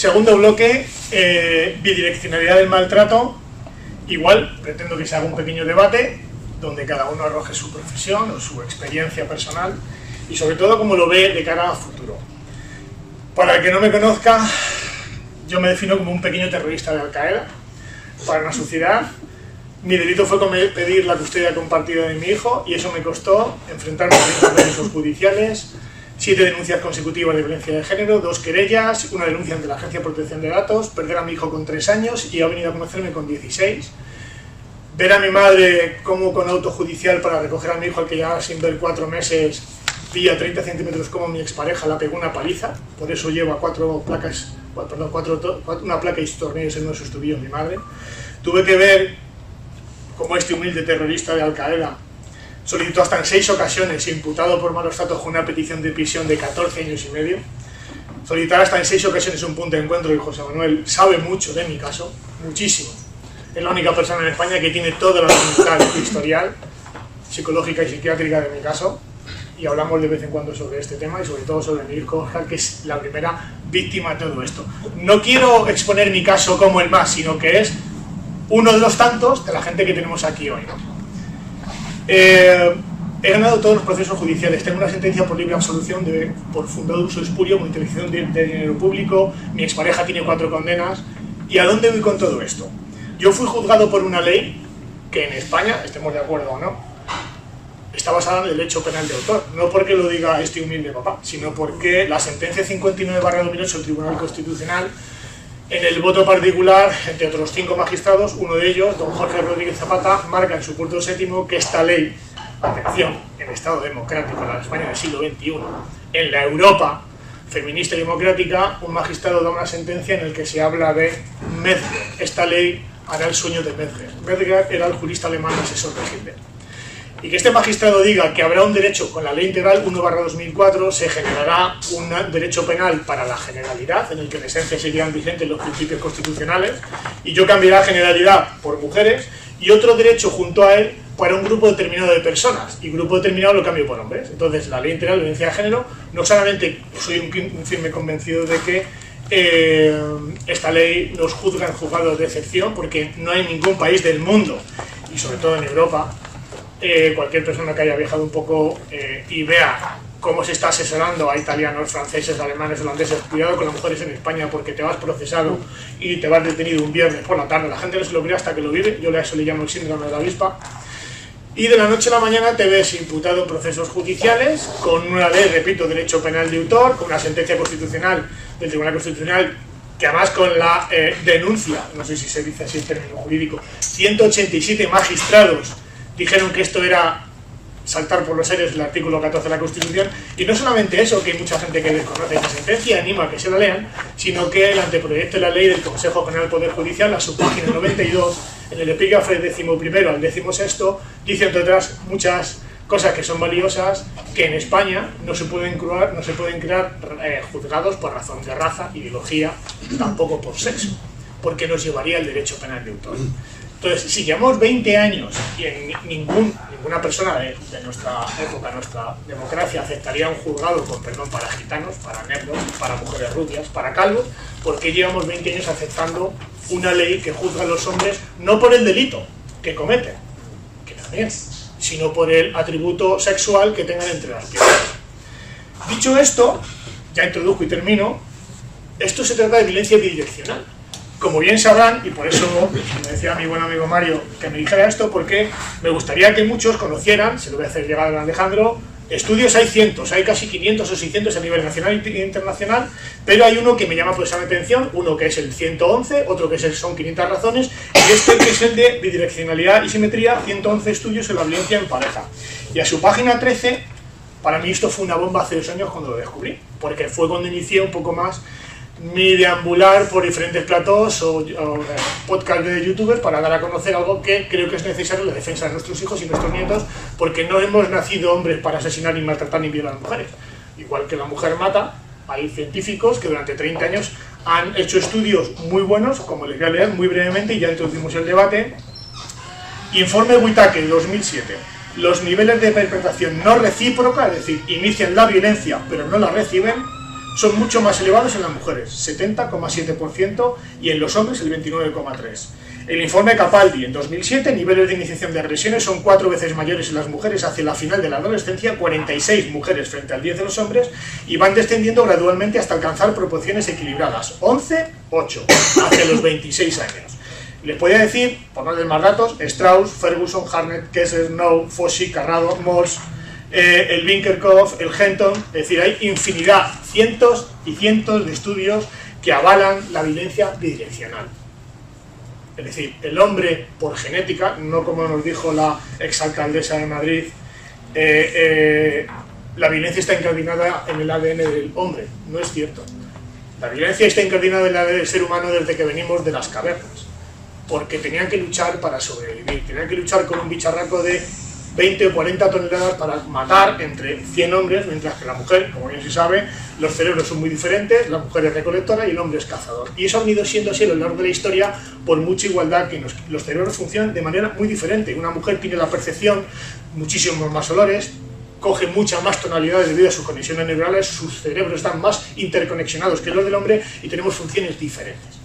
Segundo bloque, bidireccionalidad del maltrato. Igual, pretendo que se haga un pequeño debate donde cada uno arroje su profesión o su experiencia personal y sobre todo cómo lo ve de cara a futuro. Para el que no me conozca, yo me defino como un pequeño terrorista de Al-Qaeda para una sociedad. Mi delito fue pedir la custodia compartida de mi hijo y eso me costó enfrentarme a 30 procesos judiciales, 7 denuncias consecutivas de violencia de género, 2 querellas, una denuncia ante la Agencia de Protección de Datos, perder a mi hijo con 3 años y ha venido a conocerme con 16. Ver a mi madre como con auto judicial para recoger a mi hijo al que llevaba sin ver 4 meses, pilla 30 centímetros como mi expareja la pegó una paliza, por eso lleva 4 placas, una placa y tornillos en uno de sus tobillos mi madre. Tuve que ver como este humilde terrorista de Al-Qaeda solicitó hasta en 6 ocasiones, imputado por malos tratos con una petición de prisión de 14 años y medio, solicitar hasta en 6 ocasiones un punto de encuentro y José Manuel sabe mucho de mi caso, muchísimo. Es la única persona en España que tiene toda la documental historial, psicológica y psiquiátrica de mi caso, y hablamos de vez en cuando sobre este tema y sobre todo sobre mi hijo Oscar, que es la primera víctima de todo esto. No quiero exponer mi caso como el más, sino que es uno de los tantos de la gente que tenemos aquí hoy, ¿no? He ganado todos los procesos judiciales, tengo una sentencia por libre absolución por fundado uso espurio, con utilización de dinero público, mi expareja tiene 4 condenas. ¿Y a dónde voy con todo esto? Yo fui juzgado por una ley que en España, estemos de acuerdo o no, está basada en el derecho penal de autor, no porque lo diga este humilde papá, sino porque la sentencia 59/2008 del Tribunal Constitucional, en el voto particular, entre otros 5 magistrados, uno de ellos, don Jorge Rodríguez Zapata, marca en su punto 7º que esta ley, atención, en el Estado democrático, en la España del siglo XXI, en la Europa feminista y democrática, un magistrado da una sentencia en la que se habla de Metzger. Esta ley hará el sueño de Metzger. Metzger era el jurista alemán asesor de Hitler. Y que este magistrado diga que habrá un derecho con la ley integral 1/2004, se generará un derecho penal para la generalidad, en el que en esencia serían vigentes los principios constitucionales, y yo cambiaré generalidad por mujeres, y otro derecho junto a él para un grupo determinado de personas, y grupo determinado lo cambio por hombres. Entonces la ley integral de violencia de género, no solamente soy un firme convencido de que esta ley nos juzga en juzgados de excepción, porque no hay ningún país del mundo, y sobre todo en Europa, cualquier persona que haya viajado un poco y vea cómo se está asesorando a italianos, franceses, alemanes, holandeses, cuidado con las mujeres en España porque te vas procesado y te vas detenido un viernes por la tarde, la gente no se lo cree hasta que lo vive, yo a eso le llamo el síndrome de la avispa, y de la noche a la mañana te ves imputado en procesos judiciales con una ley, repito, derecho penal de autor, con una sentencia constitucional del Tribunal Constitucional que además con la denuncia, no sé si se dice así en término jurídico, 187 magistrados dijeron que esto era saltar por los aires el artículo 14 de la Constitución, y no solamente eso, que hay mucha gente que desconoce esa sentencia y anima a que se la lean, sino que el anteproyecto de la ley del Consejo General del Poder Judicial, a su página 92, en el epígrafe 11º al 16º, dice entre otras muchas cosas que son valiosas, que en España no se pueden crear juzgados por razón de raza, ideología, tampoco por sexo, porque nos llevaría el derecho penal de autor. Entonces, si llevamos 20 años y ninguna persona de nuestra época, nuestra democracia, aceptaría un juzgado con perdón para gitanos, para negros, para mujeres rubias, para calvos, ¿por qué llevamos 20 años aceptando una ley que juzga a los hombres no por el delito que cometen, que también, sino por el atributo sexual que tengan entre las piernas? Dicho esto, ya introduzco y termino, esto se trata de violencia bidireccional. Como bien sabrán, y por eso me decía mi buen amigo Mario que me dijera esto, porque me gustaría que muchos conocieran, se lo voy a hacer llegar a Alejandro, estudios hay cientos, hay casi 500 o 600 a nivel nacional e internacional, pero hay uno que me llama poderosamente atención, uno que es el 111, otro que son 500 razones, y este que es el de bidireccionalidad y simetría, 111 estudios en la violencia en pareja. Y a su página 13, para mí esto fue una bomba hace 2 años cuando lo descubrí, porque fue cuando inicié un poco más mi deambular por diferentes platós o podcast de youtubers para dar a conocer algo que creo que es necesario en la defensa de nuestros hijos y nuestros nietos, porque no hemos nacido hombres para asesinar, ni maltratar, ni violar a mujeres. Igual que la mujer mata, hay científicos que durante 30 años han hecho estudios muy buenos, como les voy a leer muy brevemente y ya introducimos el debate. Informe Whitaker, 2007. Los niveles de perpetración no recíproca, es decir, inician la violencia pero no la reciben, son mucho más elevados en las mujeres, 70,7%, y en los hombres el 29,3%. El informe Capaldi, en 2007, niveles de iniciación de agresiones son 4 veces mayores en las mujeres hacia la final de la adolescencia, 46 mujeres frente al 10 de los hombres, y van descendiendo gradualmente hasta alcanzar proporciones equilibradas, 11-8, hacia los 26 años. Les podría decir, por no dar más datos, Strauss, Ferguson, Harnett, Kessler, Snow, Fossi, Carrado, Morse, el Binkerkopf, el Henton, es decir, hay infinidad, cientos y cientos de estudios que avalan la violencia bidireccional. Es decir, el hombre por genética, no como nos dijo la exalcaldesa de Madrid, la violencia está incardinada en el ADN del hombre. No es cierto. La violencia está incardinada en el ADN del ser humano desde que venimos de las cavernas, porque tenían que luchar para sobrevivir, tenían que luchar con un bicharraco de 20 o 40 toneladas para matar entre 100 hombres, mientras que la mujer, como bien se sabe, los cerebros son muy diferentes, la mujer es recolectora y el hombre es cazador. Y eso ha venido siendo así a lo largo de la historia, por mucha igualdad que los cerebros funcionan de manera muy diferente. Una mujer tiene la percepción, muchísimos más olores, coge muchas más tonalidades debido a sus conexiones neuronales, sus cerebros están más interconexionados que los del hombre y tenemos funciones diferentes.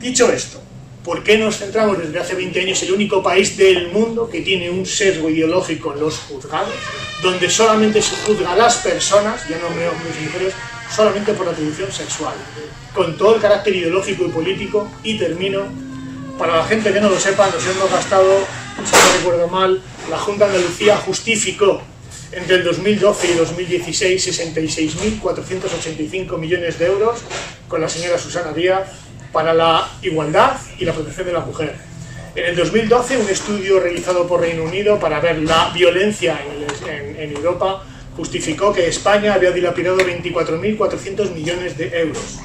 Dicho esto, ¿por qué nos centramos desde hace 20 años en el único país del mundo que tiene un sesgo ideológico en los juzgados, donde solamente se juzga a las personas, ya no hombres y mujeres, solamente por la atribución sexual, con todo el carácter ideológico y político? Y termino, para la gente que no lo sepa, nos hemos gastado, si no recuerdo mal, la Junta de Andalucía justificó entre el 2012 y 2016 66.485 millones de euros con la señora Susana Díaz para la igualdad y la protección de la mujer. En el 2012, un estudio realizado por Reino Unido para ver la violencia en Europa justificó que España había dilapidado 24.400 millones de euros.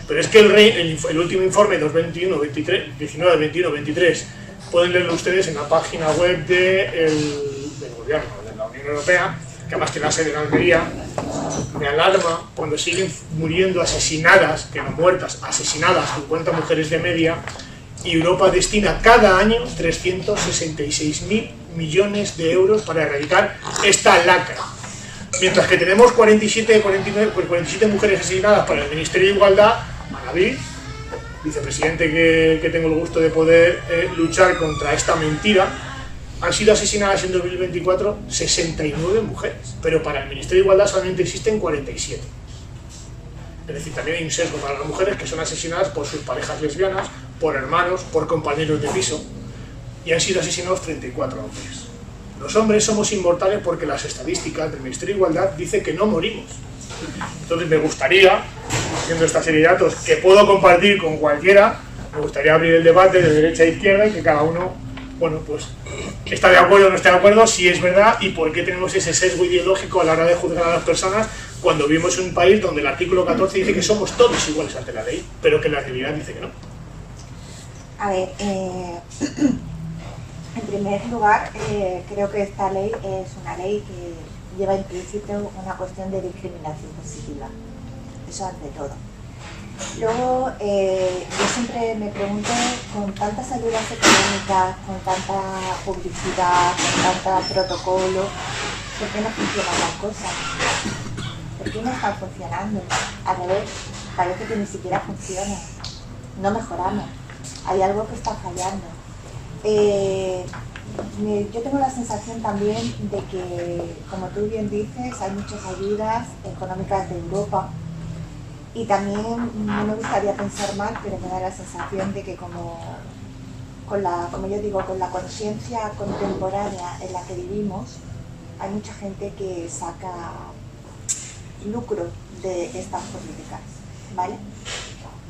Pero es que el último informe 2019-21-23 pueden leerlo ustedes en la página web del gobierno de la Unión Europea, que además tiene la sede en Almería. Me alarma cuando siguen muriendo asesinadas, que no muertas, asesinadas 50 mujeres de media, y Europa destina cada año 366.000 millones de euros para erradicar esta lacra. Mientras que tenemos 47 mujeres asesinadas para el Ministerio de Igualdad, Manaví, vicepresidente que tengo el gusto de poder luchar contra esta mentira, han sido asesinadas en 2024 69 mujeres, pero para el Ministerio de Igualdad solamente existen 47. Es decir, también hay un sesgo para las mujeres que son asesinadas por sus parejas lesbianas, por hermanos, por compañeros de piso, y han sido asesinados 34 hombres. Los hombres somos inmortales porque las estadísticas del Ministerio de Igualdad dicen que no morimos. Entonces me gustaría, haciendo esta serie de datos que puedo compartir con cualquiera, me gustaría abrir el debate de derecha a izquierda y que cada uno, bueno, pues está de acuerdo o no está de acuerdo, si es verdad y por qué tenemos ese sesgo ideológico a la hora de juzgar a las personas cuando vivimos en un país donde el artículo 14 dice que somos todos iguales ante la ley, pero que la realidad dice que no. A ver, en primer lugar, creo que esta ley es una ley que lleva implícito una cuestión de discriminación positiva, eso ante todo. Luego, yo siempre me pregunto, con tantas ayudas económicas, con tanta publicidad, con tanto protocolo, ¿por qué no funcionan las cosas? ¿Por qué no están funcionando? Al revés, parece que ni siquiera funciona. No mejoramos. Hay algo que está fallando. Yo tengo la sensación también de que, como tú bien dices, hay muchas ayudas económicas de Europa. Y también no me gustaría pensar mal, pero me da la sensación de que como yo digo, con la conciencia contemporánea en la que vivimos, hay mucha gente que saca lucro de estas políticas, ¿vale?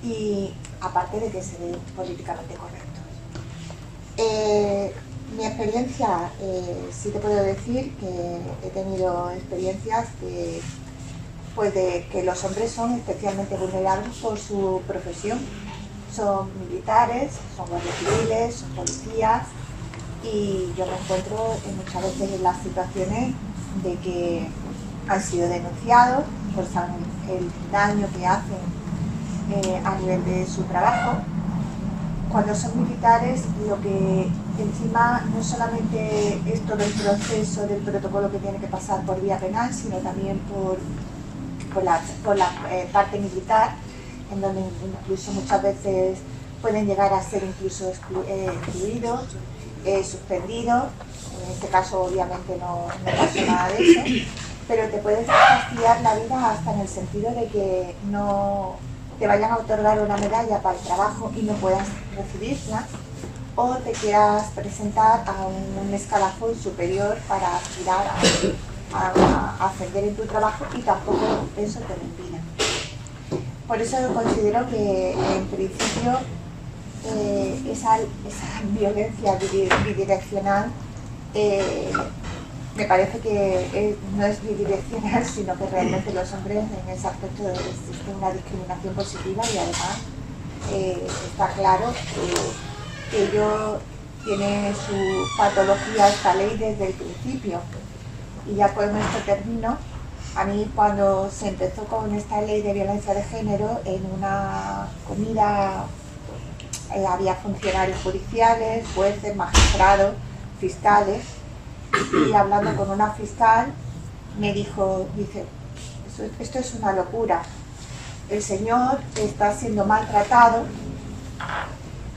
Y aparte de que se ven políticamente correctos. Mi experiencia, sí te puedo decir que he tenido experiencias de que los hombres son especialmente vulnerables por su profesión. Son militares, son guardias civiles, son policías, y yo me encuentro muchas veces en las situaciones de que han sido denunciados por el daño que hacen a nivel de su trabajo. Cuando son militares, lo que encima no solamente es todo el proceso del protocolo que tiene que pasar por vía penal, sino también por por la parte militar, en donde incluso muchas veces pueden llegar a ser incluso excluidos, suspendidos. En este caso obviamente no pasó nada de eso, pero te puedes fastidiar la vida hasta en el sentido de que no te vayan a otorgar una medalla para el trabajo y no puedas recibirla, o te quieras presentar a un escalafón superior para aspirar a ascender en tu trabajo y tampoco eso te lo impide. Por eso considero que en principio esa violencia bidireccional me parece que no es bidireccional, sino que realmente los hombres en ese aspecto existe una discriminación positiva, y además está claro que ello tiene su patología esta ley desde el principio. Y ya con esto termino. A mí, cuando se empezó con esta ley de violencia de género, en una comida había funcionarios judiciales, jueces, magistrados, fiscales, y hablando con una fiscal me dice, esto es una locura, el señor está siendo maltratado,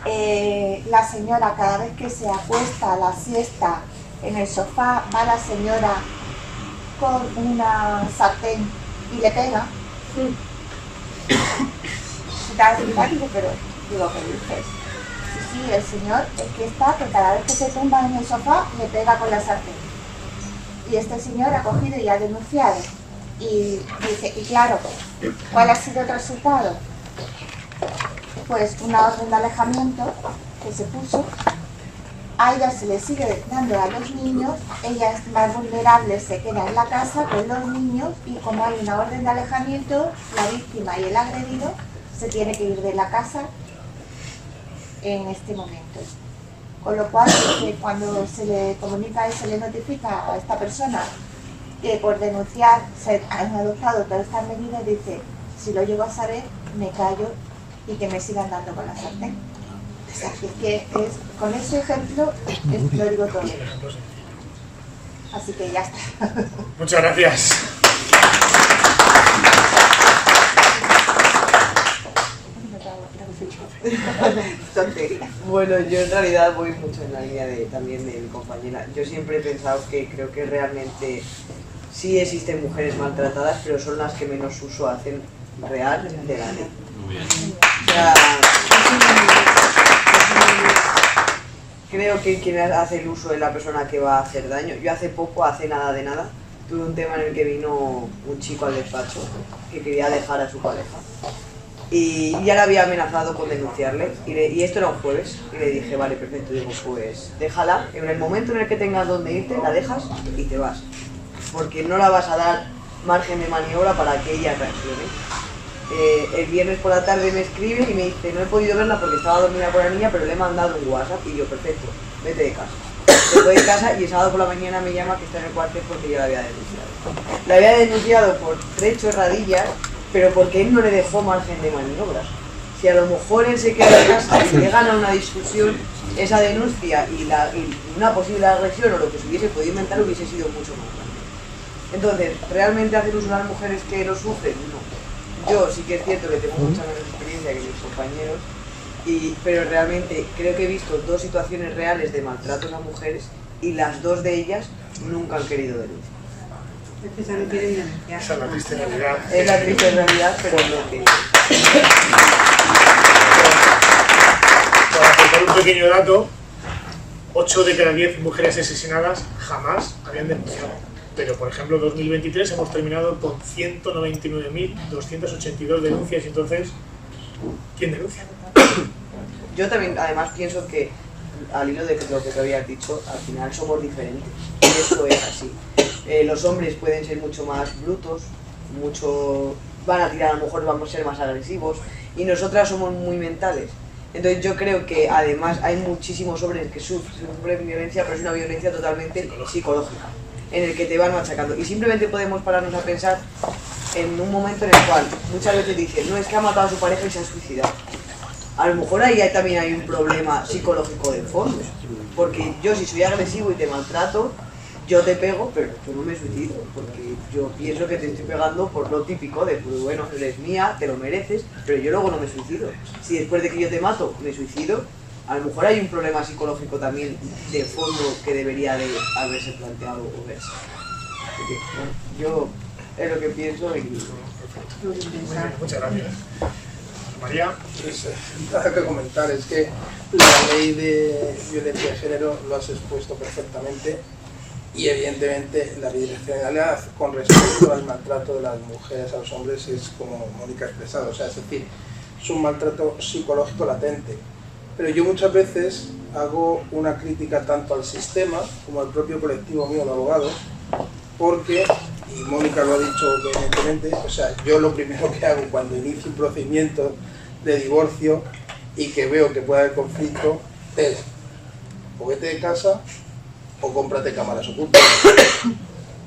la señora cada vez que se acuesta a la siesta en el sofá va la señora con una sartén y le pega. Pero digo, ¿qué dices? Sí, el señor es que está, que cada vez que se tumba en el sofá le pega con la sartén. Y este señor ha cogido y ha denunciado. Y dice, y claro, ¿cuál ha sido el resultado? Pues una orden de alejamiento que se puso. A ella se le sigue dando a los niños, ella es más vulnerable, se queda en la casa con los niños, y como hay una orden de alejamiento, la víctima y el agredido se tiene que ir de la casa en este momento. Con lo cual, cuando se le comunica y se le notifica a esta persona que por denunciar se han adoptado todas estas medidas, dice, si lo llego a saber, me callo y que me sigan dando con la sartén. O sea, que con ese ejemplo lo digo todo. Así que ya está. Muchas gracias. Bueno, yo en realidad voy mucho en la línea también de mi compañera. Yo siempre he pensado que creo que realmente sí existen mujeres maltratadas, pero son las que menos uso hacen real de la ley. Muy bien. O sea, creo que quien hace el uso es la persona que va a hacer daño. Yo hace nada de nada, tuve un tema en el que vino un chico al despacho que quería dejar a su pareja. Y ya le había amenazado con denunciarle, y esto era un jueves, y le dije, vale, perfecto, digo, pues déjala, en el momento en el que tengas donde irte, la dejas y te vas. Porque no la vas a dar margen de maniobra para que ella reaccione. El viernes por la tarde me escribe y me dice, no he podido verla porque estaba dormida con la niña, pero le he mandado un WhatsApp, y yo, perfecto, vete de casa. Se fue de casa y el sábado por la mañana me llama que está en el cuartel porque yo la había denunciado. La había denunciado por 3 chorradillas, pero porque él no le dejó margen de maniobras. Si a lo mejor él se queda en casa y le gana una discusión, esa denuncia y una posible agresión o lo que se hubiese podido inventar hubiese sido mucho más grande. Entonces, ¿realmente hacer uso de las mujeres que lo sufren? No. Yo sí que es cierto que tengo mucha menos experiencia que mis compañeros, pero realmente creo que he visto 2 situaciones reales de maltrato a las mujeres, y las 2 de ellas nunca han querido denunciar. Esa es la triste realidad. Es la triste realidad, pero no que... Para aportar un pequeño dato, 8 de cada 10 mujeres asesinadas jamás habían denunciado. Pero, por ejemplo, en 2023 hemos terminado con 199.282 denuncias, y entonces, ¿quién denuncia? Yo también, además, pienso que, al hilo de lo que te habías dicho, al final somos diferentes, y eso es así. Los hombres pueden ser mucho más brutos, van a tirar, a lo mejor vamos a ser más agresivos, y nosotras somos muy mentales. Entonces yo creo que además hay muchísimos hombres que sufren violencia, pero es una violencia totalmente psicológica, en el que te van machacando. Y simplemente podemos pararnos a pensar en un momento en el cual muchas veces dicen, no, es que ha matado a su pareja y se ha suicidado. A lo mejor ahí también hay un problema psicológico de fondo, porque yo, si soy agresivo y te maltrato, yo te pego, pero yo no me suicido, porque yo pienso que te estoy pegando por lo típico de, pues bueno, eres mía, te lo mereces, pero yo luego no me suicido. Si después de que yo te mato me suicido, a lo mejor hay un problema psicológico también de fondo que debería de haberse planteado o verse. Así que, bueno, yo es lo que pienso y... Muy bien, muchas gracias. María. Pues, nada que comentar, es que la ley de violencia de género lo has expuesto perfectamente y evidentemente la bidireccionalidad con respecto al maltrato de las mujeres a los hombres es como Mónica ha expresado, o sea, es decir, es un maltrato psicológico latente. Pero yo muchas veces hago una crítica tanto al sistema como al propio colectivo mío de abogados, porque, y Mónica lo ha dicho evidentemente, o sea, yo lo primero que hago cuando inicio un procedimiento de divorcio y que veo que puede haber conflicto es o vete de casa o cómprate cámaras ocultas.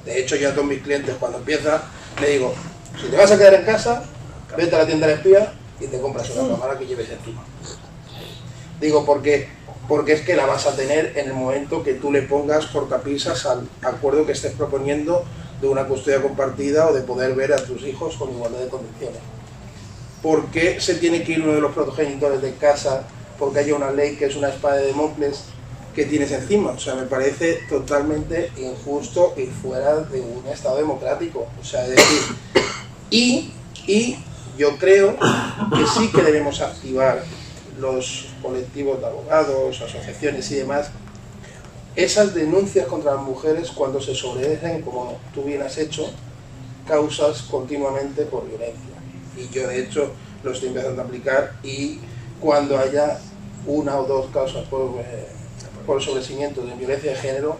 De hecho, yo a todos mis clientes cuando empieza le digo, si te vas a quedar en casa, vete a la tienda de espía y te compras una cámara que lleves encima. Digo, porque es que la vas a tener en el momento que tú le pongas cortapisas al acuerdo que estés proponiendo de una custodia compartida o de poder ver a tus hijos con igualdad de condiciones. ¿Por qué se tiene que ir uno de los progenitores de casa porque haya una ley que es una espada de Damocles que tienes encima? O sea, me parece totalmente injusto y fuera de un Estado democrático. O sea, es decir, y yo creo que sí que debemos activar los colectivos de abogados, asociaciones y demás, esas denuncias contra las mujeres cuando se sobredejen, como tú bien has hecho, causas continuamente por violencia. Y yo de hecho lo estoy empezando a aplicar y cuando haya una o dos causas por sobreseimiento de violencia de género,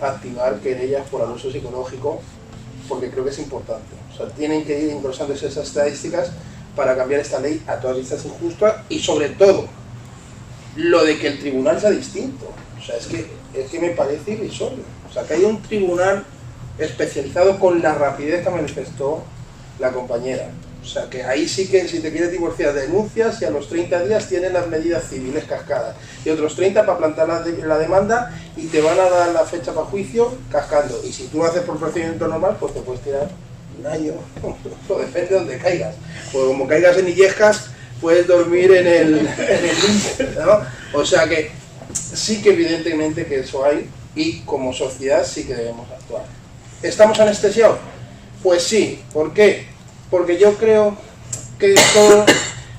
activar querellas por abuso psicológico, porque creo que es importante. O sea, tienen que ir engrosándose esas estadísticas para cambiar esta ley a todas vistas injusta y sobre todo lo de que el tribunal sea distinto. O sea, es que me parece irrisorio. O sea, que haya un tribunal especializado con la rapidez que manifestó la compañera. O sea, que ahí sí que si te quieres divorciar denuncias y a los 30 días tienes las medidas civiles cascadas y otros 30 para plantar la demanda y te van a dar la fecha para juicio cascando. Y si tú haces por procedimiento normal, pues te puedes tirar un año. Todo depende de donde caigas. Pues como caigas en Illescas, puedes dormir en el limbo, ¿no? O sea que sí que evidentemente que eso hay y como sociedad sí que debemos actuar. ¿Estamos anestesiados? Pues sí. ¿Por qué? Porque yo creo que todo,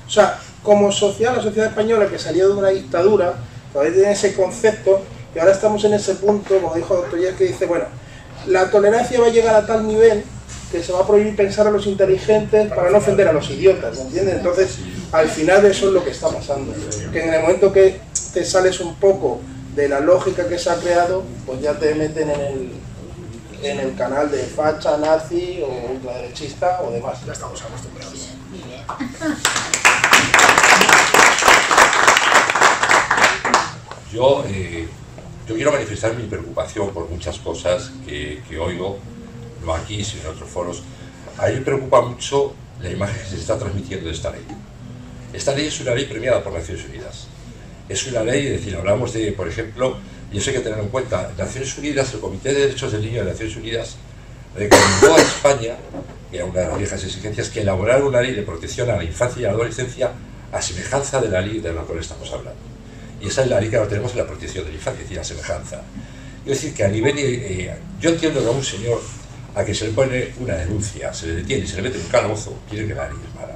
o sea, como sociedad, la sociedad española que salió de una dictadura, todavía tiene ese concepto, y ahora estamos en ese punto, como dijo Dostoyevski, que dice, bueno, la tolerancia va a llegar a tal nivel que se va a prohibir pensar a los inteligentes para no ofender a los idiotas, ¿me entiendes? Entonces, al final eso es lo que está pasando, que en el momento que te sales un poco de la lógica que se ha creado, pues ya te meten en el canal de facha, nazi o ultraderechista o demás. Ya estamos acostumbrados. Yo quiero manifestar mi preocupación por muchas cosas que oigo, no aquí, sino en otros foros. A mí me preocupa mucho la imagen que se está transmitiendo de esta ley. Esta ley es una ley premiada por Naciones Unidas. Es una ley, es decir, hablamos de, por ejemplo, y eso hay que tenerlo en cuenta, Naciones Unidas, el Comité de Derechos del Niño de Naciones Unidas recomendó a España, que era una de las viejas exigencias, que elaborara una ley de protección a la infancia y a la adolescencia a semejanza de la ley de la cual estamos hablando. Y esa es la ley que ahora tenemos en la protección de la infancia, es decir, a semejanza. Es decir, que a nivel... yo entiendo que a un señor a que se le pone una denuncia, se le detiene y se le mete en un calabozo, quiere que la ley es mala.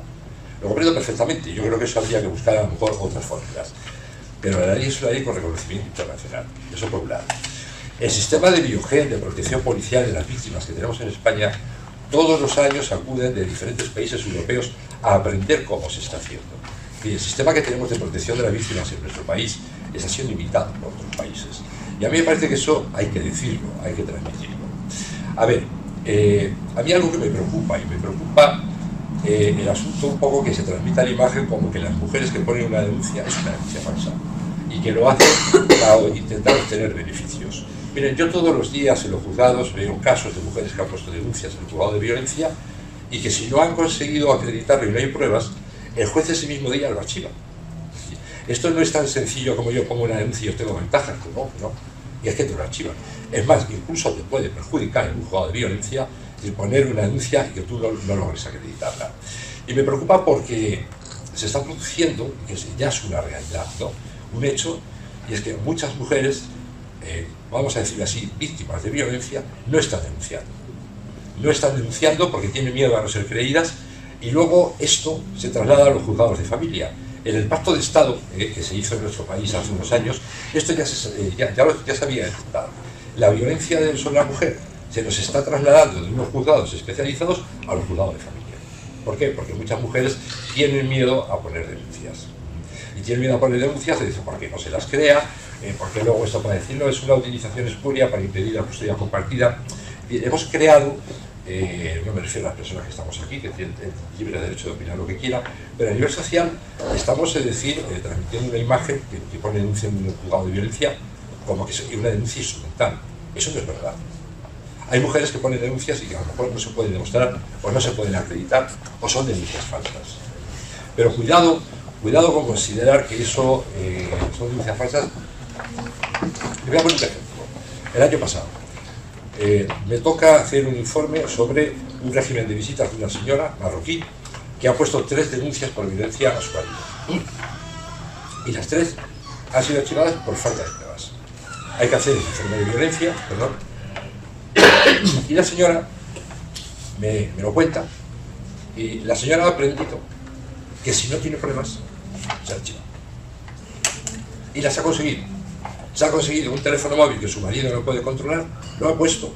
Lo comprendo perfectamente, yo creo que eso habría que buscar a lo mejor otras fórmulas. Pero la ley es una ley con reconocimiento internacional, eso por un lado. El sistema de biogen, de protección policial de las víctimas que tenemos en España, todos los años acuden de diferentes países europeos a aprender cómo se está haciendo. Y el sistema que tenemos de protección de las víctimas en nuestro país está siendo imitado por otros países. Y a mí me parece que eso hay que decirlo, hay que transmitirlo. A ver, a mí algo que me preocupa, y me preocupa el asunto un poco que se transmita la imagen como que las mujeres que ponen una denuncia es una denuncia falsa y que lo hacen para intentar obtener beneficios. Miren, yo todos los días en los juzgados veo casos de mujeres que han puesto denuncias en el juzgado de violencia y que si no han conseguido acreditarlo y no hay pruebas, el juez ese mismo día lo archiva. Esto no es tan sencillo como yo pongo una denuncia y yo tengo ventajas, no, y es que te lo archivan. Es más, incluso te puede perjudicar en un juzgado de violencia el poner una denuncia y que tú no logres acreditarla. Y me preocupa porque se está produciendo, que ya es una realidad, ¿no?, un hecho, y es que muchas mujeres, vamos a decirlo así, víctimas de violencia, no están denunciando. No están denunciando porque tienen miedo a no ser creídas, y luego esto se traslada a los juzgados de familia. En el Pacto de Estado, que se hizo en nuestro país hace unos años, esto ya se había detectado. La violencia sobre la mujer se nos está trasladando de unos juzgados especializados a los juzgados de familia. ¿Por qué? Porque muchas mujeres tienen miedo a poner denuncias. Y tienen miedo a poner denuncias, se dice, ¿por qué no se las crea? Porque luego esto para decirlo es una utilización espuria para impedir la custodia compartida. Bien, hemos creado, no me refiero a las personas que estamos aquí, que tienen el libre derecho de opinar lo que quieran, pero a nivel social estamos, es decir, transmitiendo una imagen que pone denuncia en un juzgado de violencia como que es una denuncia instrumental. Eso no es verdad. Hay mujeres que ponen denuncias y que a lo mejor no se pueden demostrar o no se pueden acreditar o son denuncias falsas. Pero cuidado con considerar que eso son denuncias falsas. Le voy a poner un ejemplo. El año pasado me toca hacer un informe sobre un régimen de visitas de una señora marroquí que ha puesto 3 denuncias por violencia a su marido. Y las 3 han sido archivadas por falta de pruebas. Hay que hacer el informe de violencia, perdón. Y la señora me lo cuenta, y la señora ha aprendido que si no tiene pruebas, se archiva. Y las ha conseguido. Se ha conseguido un teléfono móvil que su marido no puede controlar, lo ha puesto,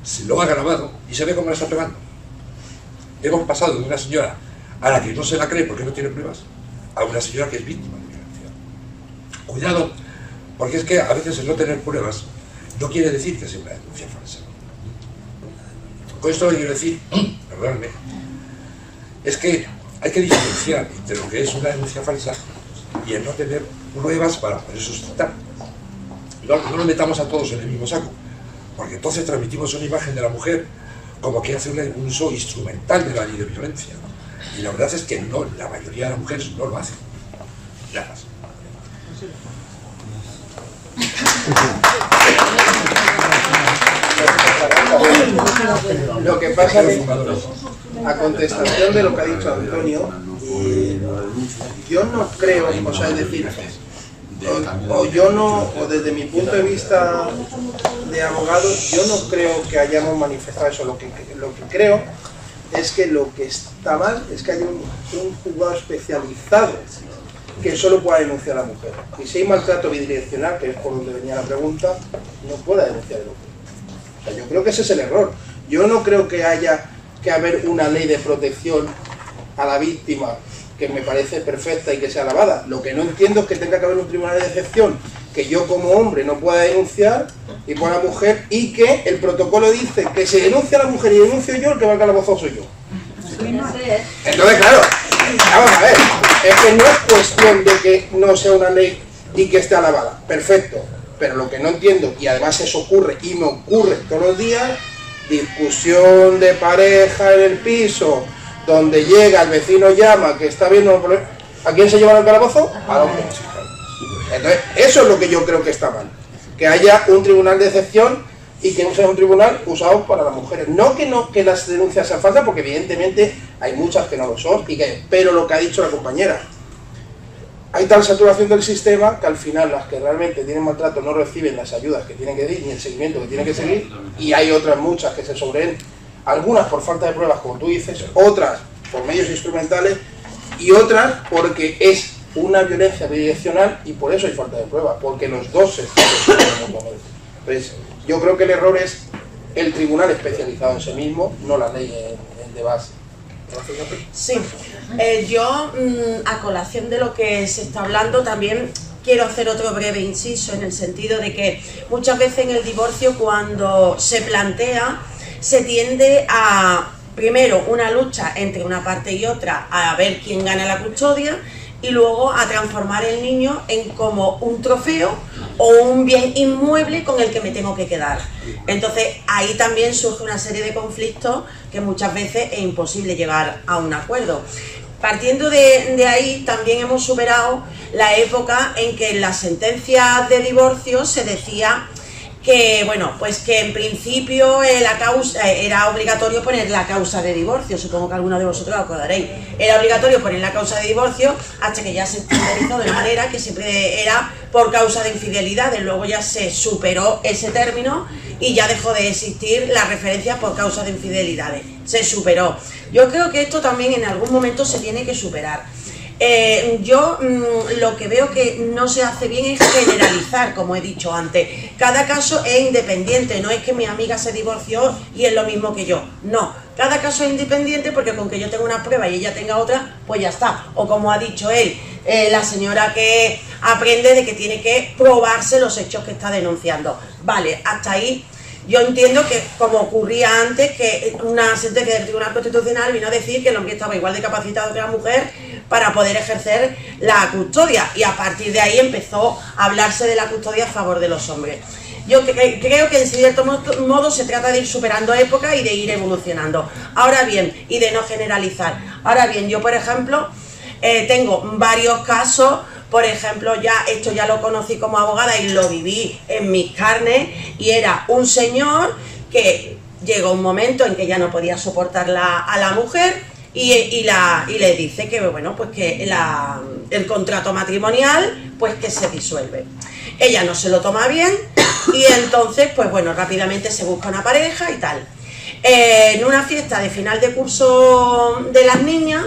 se lo ha grabado y se ve cómo la está pegando. Hemos pasado de una señora a la que no se la cree porque no tiene pruebas, a una señora que es víctima de violencia. Cuidado, porque es que a veces el no tener pruebas no quiere decir que sea una denuncia falsa. Con esto lo que quiero decir, perdóname, es que hay que diferenciar entre lo que es una denuncia falsa y el no tener pruebas para poder sustentar. No nos metamos a todos en el mismo saco, porque entonces transmitimos una imagen de la mujer como que hace un uso instrumental de la ley de violencia. Y la verdad es que no, la mayoría de las mujeres no lo hacen. Ya más. Lo que pasa es que, a contestación de lo que ha dicho Antonio, yo no creo, o sea, es decir, o desde mi punto de vista de abogado, yo no creo que hayamos manifestado eso. Lo que creo es que lo que está mal es que hay un juzgado especializado que solo pueda denunciar a la mujer. Y si hay maltrato bidireccional, que es por donde venía la pregunta, no pueda denunciar al hombre. O sea, yo creo que ese es el error. Yo no creo que haya que haber una ley de protección a la víctima que me parece perfecta y que sea alabada. Lo que no entiendo es que tenga que haber un tribunal de excepción que yo como hombre no pueda denunciar y por la mujer, y que el protocolo dice que si denuncia a la mujer y denuncio yo, el que va al calabozo soy yo. Entonces, claro, vamos a ver, es que no es cuestión de que no sea una ley y que esté alabada, perfecto, pero lo que no entiendo, y además eso ocurre y me ocurre todos los días, discusión de pareja en el piso, donde llega, el vecino llama, que está viendo un problema, ¿a quién se lleva al calabozo? Al hombre. Entonces, eso es lo que yo creo que está mal, que haya un tribunal de excepción y que no sea un tribunal usado para las mujeres. No que las denuncias sean falsas, porque evidentemente hay muchas que no lo son, pero lo que ha dicho la compañera, hay tal saturación del sistema que al final las que realmente tienen maltrato no reciben las ayudas que tienen que dar ni el seguimiento que tienen que seguir, y hay otras muchas que se sobreen, algunas por falta de pruebas, como tú dices, otras por medios instrumentales y otras porque es una violencia bidireccional y por eso hay falta de pruebas, porque los dos se están destruyendo mutuamente. Entonces, yo creo que el error es el tribunal especializado en sí mismo, no la ley de base. Sí, yo a colación de lo que se está hablando también quiero hacer otro breve inciso, en el sentido de que muchas veces en el divorcio, cuando se plantea, se tiende a, primero, una lucha entre una parte y otra a ver quién gana la custodia, y luego a transformar el niño en como un trofeo o un bien inmueble con el que me tengo que quedar. Entonces ahí también surge una serie de conflictos que muchas veces es imposible llegar a un acuerdo. Partiendo de ahí, también hemos superado la época en que en las sentencias de divorcio se decía que, bueno, pues que en principio la causa, era obligatorio poner la causa de divorcio, supongo que algunos de vosotros lo acordaréis. Era obligatorio poner la causa de divorcio hasta que ya se estandarizó de una manera que siempre era por causa de infidelidades. Luego ya se superó ese término y ya dejó de existir la referencia por causa de infidelidades. Se superó. Yo creo que esto también en algún momento se tiene que superar. Yo lo que veo que no se hace bien es generalizar, como he dicho antes. Cada caso es independiente, no es que mi amiga se divorció y es lo mismo que yo. No, cada caso es independiente porque con que yo tenga una prueba y ella tenga otra, pues ya está. O como ha dicho él, la señora que aprende de que tiene que probarse los hechos que está denunciando. Vale, hasta ahí. Yo entiendo que, como ocurría antes, que una sentencia del Tribunal Constitucional vino a decir que el hombre estaba igual de capacitado que la mujer para poder ejercer la custodia, y a partir de ahí empezó a hablarse de la custodia a favor de los hombres. Yo creo que en cierto modo se trata de ir superando épocas y de ir evolucionando. Ahora bien, y de no generalizar. Ahora bien, yo por ejemplo tengo varios casos. Por ejemplo, esto ya lo conocí como abogada y lo viví en mis carnes, y era un señor que llegó un momento en que ya no podía soportar a la mujer y le dice que, bueno, pues que el contrato matrimonial pues que se disuelve. Ella no se lo toma bien y entonces, pues bueno, rápidamente se busca una pareja y tal. En una fiesta de final de curso de las niñas,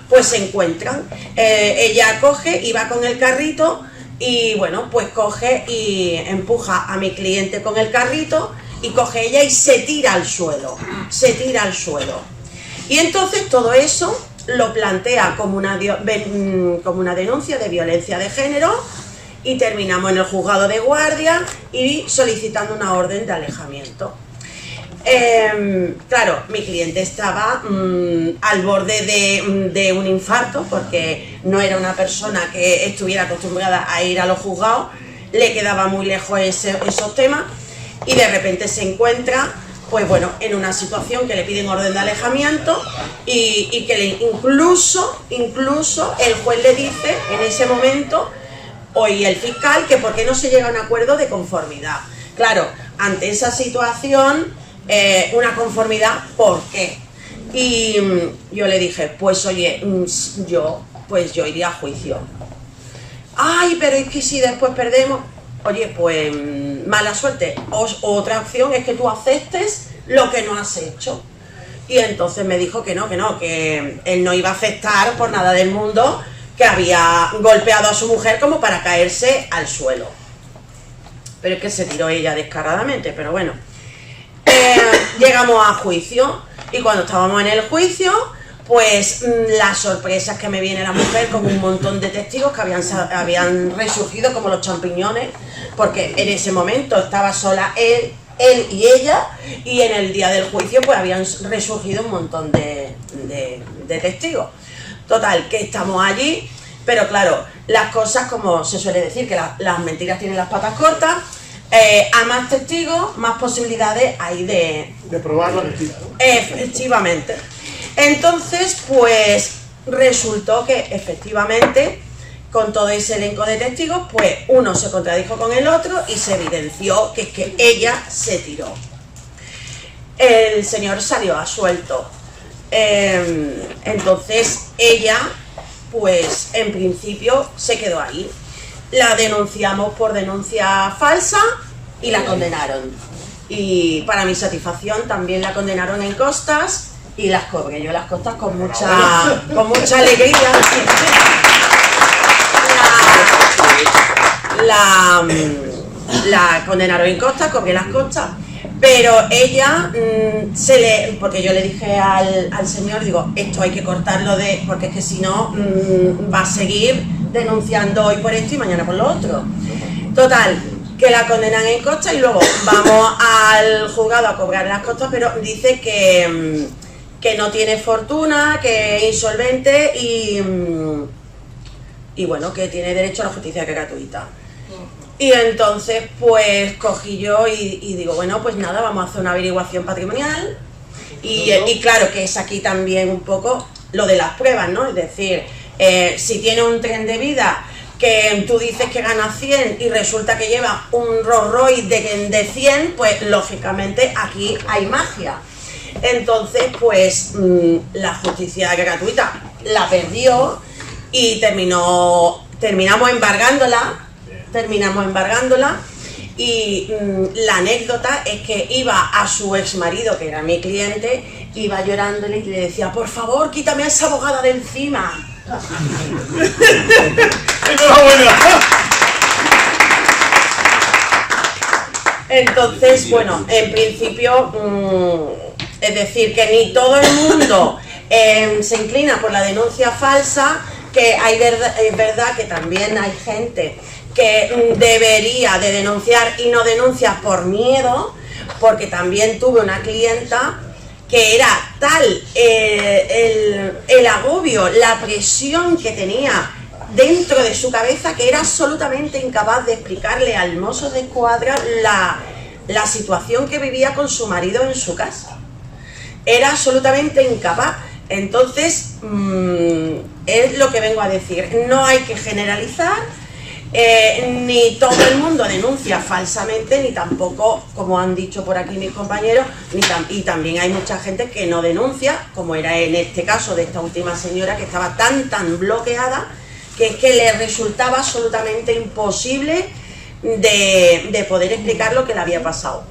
pues se encuentran, ella coge y va con el carrito y bueno, pues coge y empuja a mi cliente con el carrito y coge ella y se tira al suelo, Y entonces todo eso lo plantea como una denuncia de violencia de género y terminamos en el juzgado de guardia y solicitando una orden de alejamiento. Claro, mi cliente estaba al borde de un infarto porque no era una persona que estuviera acostumbrada a ir a los juzgados, le quedaba muy lejos esos temas y de repente se encuentra, pues bueno, en una situación que le piden orden de alejamiento y que incluso el juez le dice en ese momento, y el fiscal, que por qué no se llega a un acuerdo de conformidad. Claro, ante esa situación, una conformidad, ¿por qué? Y yo le dije, pues oye, yo iría a juicio. Ay, pero es que si después perdemos, oye, pues mala suerte. Otra opción es que tú aceptes lo que no has hecho. Y entonces me dijo que él no iba a aceptar por nada del mundo que había golpeado a su mujer como para caerse al suelo. Pero es que se tiró ella descaradamente, pero bueno. Llegamos a juicio y cuando estábamos en el juicio, pues las sorpresas que me viene la mujer con un montón de testigos que habían resurgido como los champiñones, porque en ese momento estaba sola él y ella, y en el día del juicio pues habían resurgido un montón de testigos. Total, que estamos allí, pero claro, las cosas, como se suele decir, que las mentiras tienen las patas cortas. A más testigos, más posibilidades hay de probar la mentira, ¿no? Efectivamente. Entonces, pues resultó que efectivamente, con todo ese elenco de testigos, pues uno se contradijo con el otro y se evidenció que es que ella se tiró. El señor salió absuelto. Entonces ella, pues en principio se quedó ahí. La denunciamos por denuncia falsa y la condenaron. Y para mi satisfacción también la condenaron en costas y las cobré yo las costas con mucha alegría. La condenaron en costas, cobré las costas. Pero ella porque yo le dije al señor, digo, esto hay que cortarlo porque es que si no va a seguir denunciando hoy por esto y mañana por lo otro. Total, que la condenan en costas y luego vamos al juzgado a cobrar las costas, pero dice que no tiene fortuna, que es insolvente y bueno, que tiene derecho a la justicia gratuita. Y entonces pues cogí yo y digo, bueno, pues nada, vamos a hacer una averiguación patrimonial y claro que es aquí también un poco lo de las pruebas, ¿no? Es decir, si tiene un tren de vida que tú dices que gana 100 y resulta que lleva un Rolls Royce de 100, pues lógicamente aquí hay magia. Entonces, pues la justicia gratuita la perdió y terminamos embargándola. Y la anécdota es que iba a su ex marido, que era mi cliente, iba llorándole y le decía: por favor, quítame a esa abogada de encima. Entonces, bueno, en principio, es decir, que ni todo el mundo se inclina por la denuncia falsa, que es verdad que también hay gente que debería de denunciar y no denuncia por miedo, porque también tuve una clienta que era tal el agobio, la presión que tenía dentro de su cabeza, que era absolutamente incapaz de explicarle al mozo de escuadra la situación que vivía con su marido en su casa. Era absolutamente incapaz. Entonces, es lo que vengo a decir, no hay que generalizar. Ni todo el mundo denuncia falsamente, ni tampoco, como han dicho por aquí mis compañeros, y también hay mucha gente que no denuncia, como era en este caso de esta última señora, que estaba tan bloqueada que es que le resultaba absolutamente imposible de poder explicar lo que le había pasado.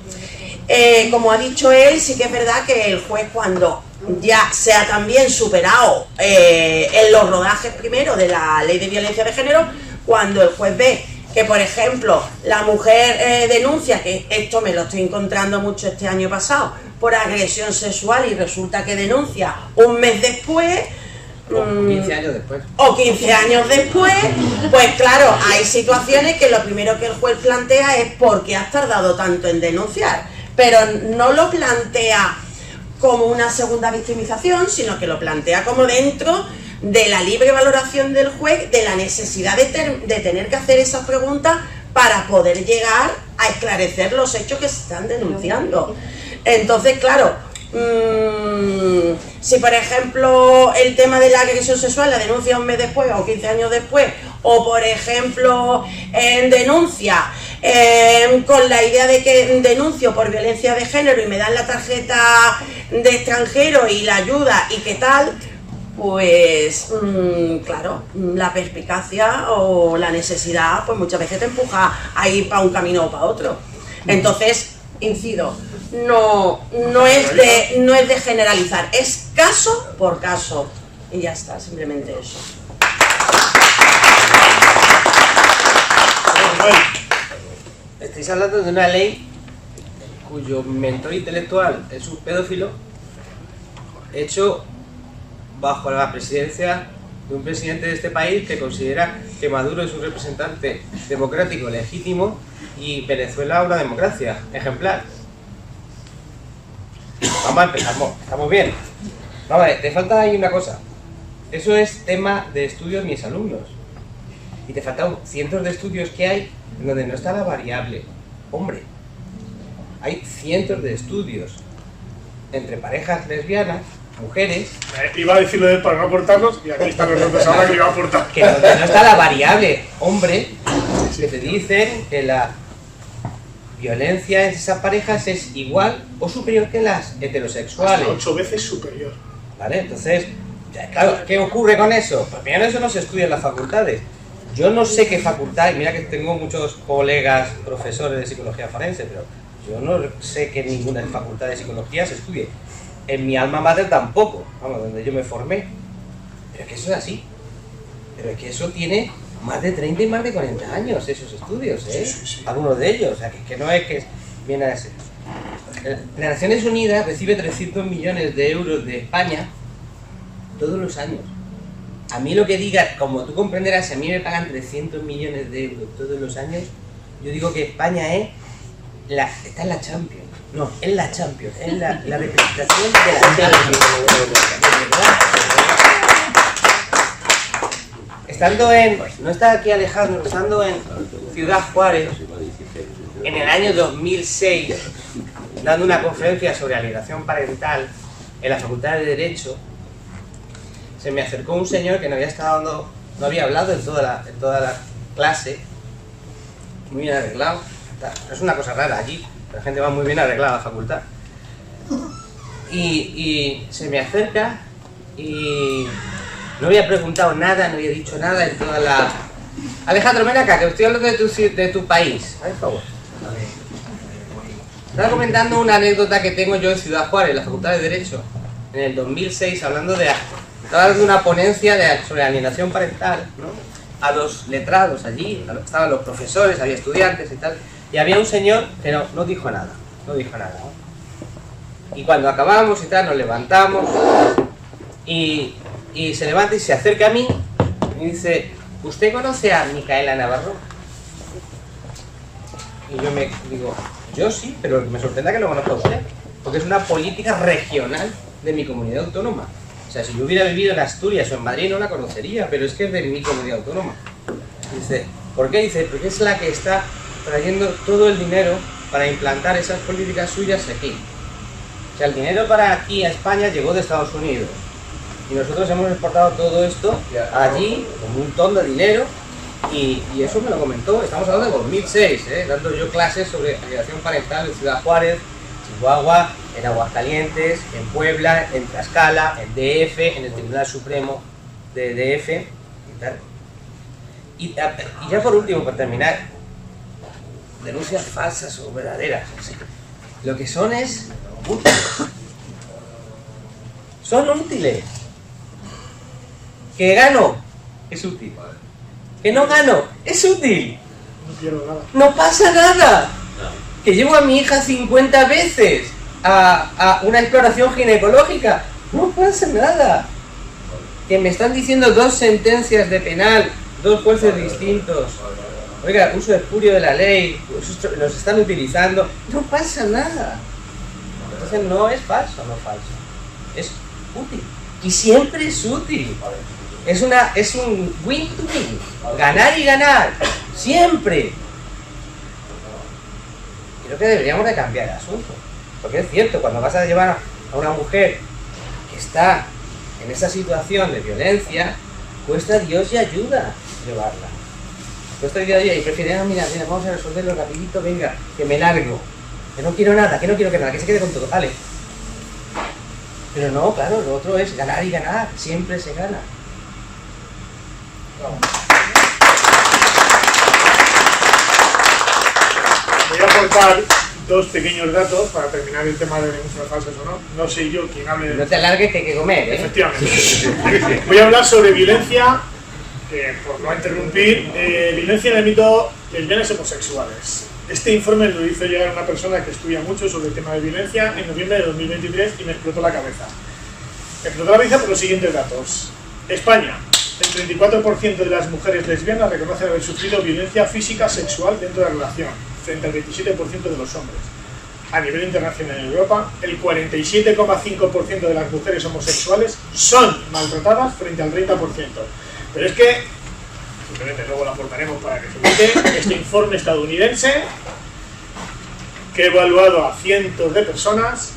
Como ha dicho él, sí que es verdad que el juez, cuando ya se ha también superado en los rodajes primero de la ley de violencia de género, cuando el juez ve que, por ejemplo, la mujer denuncia, que esto me lo estoy encontrando mucho este año pasado, por agresión sexual, y resulta que denuncia un mes después, o 15 años después. O 15 años después, pues claro, hay situaciones que lo primero que el juez plantea es: ¿por qué has tardado tanto en denunciar? Pero no lo plantea como una segunda victimización, sino que lo plantea como dentro de la libre valoración del juez, de la necesidad de tener que hacer esas preguntas para poder llegar a esclarecer los hechos que se están denunciando. Entonces, claro, si por ejemplo el tema de la agresión sexual la denuncia un mes después o 15 años después, o por ejemplo denuncia con la idea de que denuncio por violencia de género y me dan la tarjeta de extranjero y la ayuda y qué tal, pues claro, la perspicacia o la necesidad pues muchas veces te empuja a ir para un camino o para otro. Entonces, incido, no es de generalizar, es caso por caso y ya está, simplemente eso. Estáis hablando de una ley cuyo mentor intelectual es un pedófilo hecho bajo la presidencia de un presidente de este país que considera que Maduro es un representante democrático legítimo y Venezuela una democracia ejemplar. Vamos a empezar, estamos bien. Vamos a ver, te falta ahí una cosa. Eso es tema de estudios mis alumnos. Y te faltan cientos de estudios que hay en donde no está la variable hombre. Hay cientos de estudios entre parejas lesbianas, mujeres. Iba a decirlo de él para no aportarlos y aquí están los otros ahora que iba a aportar. Que donde no está la variable hombre, que te dicen que la violencia en esas parejas es igual o superior que las heterosexuales. Hasta 8 veces superior. ¿Vale? Entonces, claro, ¿qué ocurre con eso? Pues primero eso no se estudia en las facultades. Yo no sé qué facultad, y mira que tengo muchos colegas profesores de psicología forense, pero yo no sé que ninguna facultad de psicología se estudie. En mi alma mater tampoco, vamos, donde yo me formé. Pero es que eso es así. Pero es que eso tiene más de 30 y más de 40 años, esos estudios, ¿eh? Sí. Algunos de ellos, o sea, que no es que viene a ser. Las Naciones Unidas recibe 300 millones de euros de España todos los años. A mí lo que diga, como tú comprenderás, si a mí me pagan 300 millones de euros todos los años, yo digo que España está en la Champions. No, es la Champions, es la representación de la Champions. No está aquí Alejandro, estando en Ciudad Juárez, en el año 2006, dando una conferencia sobre alienación parental en la Facultad de Derecho, se me acercó un señor que no había hablado en toda clase, muy bien arreglado. Es una cosa rara allí, la gente va muy bien arreglada a la facultad. Y se me acerca y no había preguntado nada, no había dicho nada en toda la... Alejandro, ven acá, que estoy hablando de tu país. Por favor. Estaba comentando una anécdota que tengo yo en Ciudad Juárez, en la Facultad de Derecho, en el 2006, estaba dando una ponencia sobre alienación parental, ¿no? A los letrados allí, estaban los profesores, había estudiantes y tal, y había un señor que no dijo nada, ¿no? Y cuando acabamos y tal, nos levantamos, y se levanta y se acerca a mí, y dice, ¿usted conoce a Micaela Navarro? Y yo me digo, yo sí, pero me sorprende que lo conozca usted, porque es una política regional de mi comunidad autónoma. O sea, si yo hubiera vivido en Asturias o en Madrid no la conocería, pero es que es de mi comunidad autónoma. Dice, ¿por qué? Dice, porque es la que está trayendo todo el dinero para implantar esas políticas suyas aquí. O sea, el dinero para aquí a España llegó de Estados Unidos. Y nosotros hemos exportado todo esto allí, con un montón de dinero, y eso me lo comentó, estamos hablando de 2006, dando yo clases sobre alienación parental en Ciudad Juárez, Chihuahua, en Aguascalientes, en Puebla, en Tlaxcala, en DF, en el Tribunal Supremo de DF y tal. Y ya por último, para terminar, denuncias falsas o verdaderas. ¿Sí? Lo que son es útiles. Son útiles. Que gano, es útil. Que no gano, es útil. No pierdo nada. No pasa nada. Que llevo a mi hija 50 veces a una exploración ginecológica. No pasa nada. Que me están diciendo 2 sentencias de penal, 2 jueces distintos. Oiga, uso espurio de la ley, nos están utilizando. No pasa nada. Entonces no es falso, es útil. Y siempre es útil. Es un win to win. Ganar y ganar. Siempre. Creo que deberíamos de cambiar el asunto. Porque es cierto, cuando vas a llevar a una mujer que está en esa situación de violencia, cuesta Dios y ayuda llevarla. Cuesta Dios y prefieren, mira, vamos a resolverlo rapidito, venga, que me largo. Que no quiero nada, que se quede con todo, vale. Pero no, claro, lo otro es ganar y ganar, siempre se gana. Voy a aportar 2 pequeños datos para terminar el tema de denuncias falsas o no. No sé yo quién hable de... No te alargues que hay que comer, Efectivamente. Voy a hablar sobre violencia, por no interrumpir, violencia en el ámbito de lesbianas homosexuales. Este informe lo hizo llegar una persona que estudia mucho sobre el tema de violencia en noviembre de 2023 y me explotó la cabeza. Me explotó la cabeza por los siguientes datos. España. El 34% de las mujeres lesbianas reconocen haber sufrido violencia física sexual dentro de la relación, frente al 27% de los hombres. A nivel internacional en Europa, el 47,5% de las mujeres homosexuales son maltratadas frente al 30%. Pero es que, simplemente luego lo aportaremos para que se note, este informe estadounidense, que ha evaluado a cientos de personas,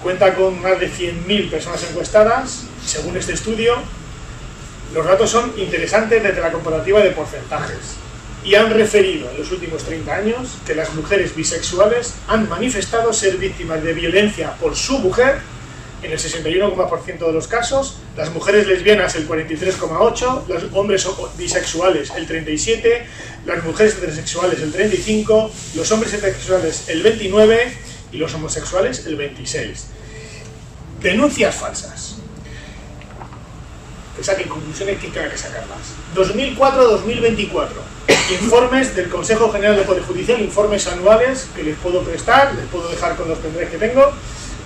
cuenta con más de 100.000 personas encuestadas. Según este estudio, los datos son interesantes desde la comparativa de porcentajes y han referido en los últimos 30 años que las mujeres bisexuales han manifestado ser víctimas de violencia por su mujer en el 61,% de los casos, las mujeres lesbianas el 43,8%, los hombres bisexuales el 37%, las mujeres heterosexuales el 35%, los hombres heterosexuales el 29% y los homosexuales el 26%. Denuncias falsas. Que saquen conclusiones que tengan que sacarlas. 2004-2024. Informes del Consejo General del Poder Judicial, informes anuales que les puedo prestar, les puedo dejar con los pendrives que tengo.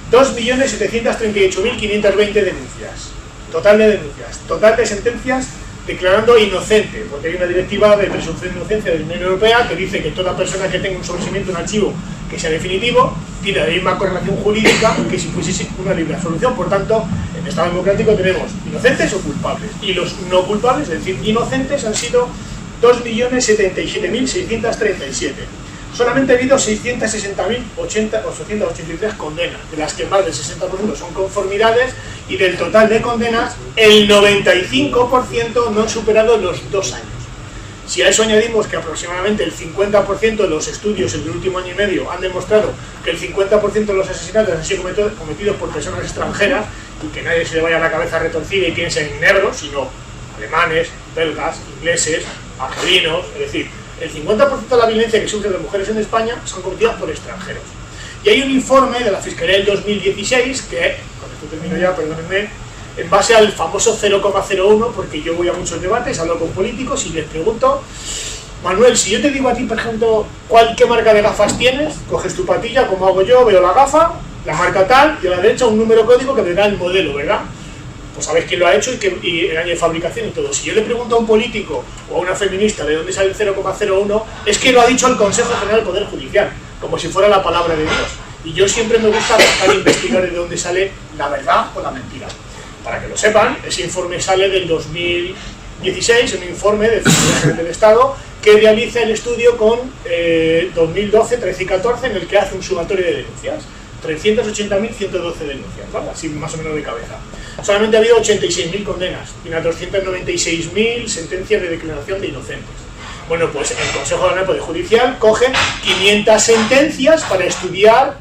2.738.520 denuncias. Total de denuncias. Total de sentencias declarando inocente, porque hay una directiva de presunción de inocencia de la Unión Europea que dice que toda persona que tenga un sobreseimiento, un archivo que sea definitivo, tiene la misma correlación jurídica que si fuese una libre absolución. Por tanto, en el Estado democrático tenemos inocentes o culpables, y los no culpables, es decir, inocentes, han sido 2.077.637. Solamente ha habido 660.883 condenas, de las que más del 60% son conformidades, y del total de condenas, el 95% no han superado los 2 años. Si a eso añadimos que aproximadamente el 50% de los estudios en el último año y medio han demostrado que el 50% de los asesinatos han sido cometidos por personas extranjeras, y que nadie se le vaya la cabeza retorcida y piense en negros, sino alemanes, belgas, ingleses, argelinos, es decir, el 50% de la violencia que sufren las mujeres en España son cometidas por extranjeros. Y hay un informe de la Fiscalía del 2016 que, con esto termino ya, perdónenme, en base al famoso 0,01, porque yo voy a muchos debates, hablo con políticos y les pregunto: Manuel, si yo te digo a ti, por ejemplo, ¿qué marca de gafas tienes? Coges tu patilla, como hago yo, veo la gafa, la marca tal, y a la derecha un número código que te da el modelo, ¿verdad? Pues sabéis quién lo ha hecho y el año de fabricación y todo. Si yo le pregunto a un político o a una feminista de dónde sale el 0,01, es que lo ha dicho el Consejo General del Poder Judicial, como si fuera la palabra de Dios. Y yo siempre me gusta buscar e investigar de dónde sale la verdad o la mentira. Para que lo sepan, ese informe sale del 2016, un informe de Fiscalía General del Estado que realiza el estudio con 2012, 13 y 14, en el que hace un sumatorio de denuncias. 380.112 denuncias, ¿vale? Así más o menos de cabeza. Solamente ha habido 86.000 condenas y unas 296.000 sentencias de declaración de inocentes. Bueno, pues el Consejo General del Poder Judicial coge 500 sentencias para estudiar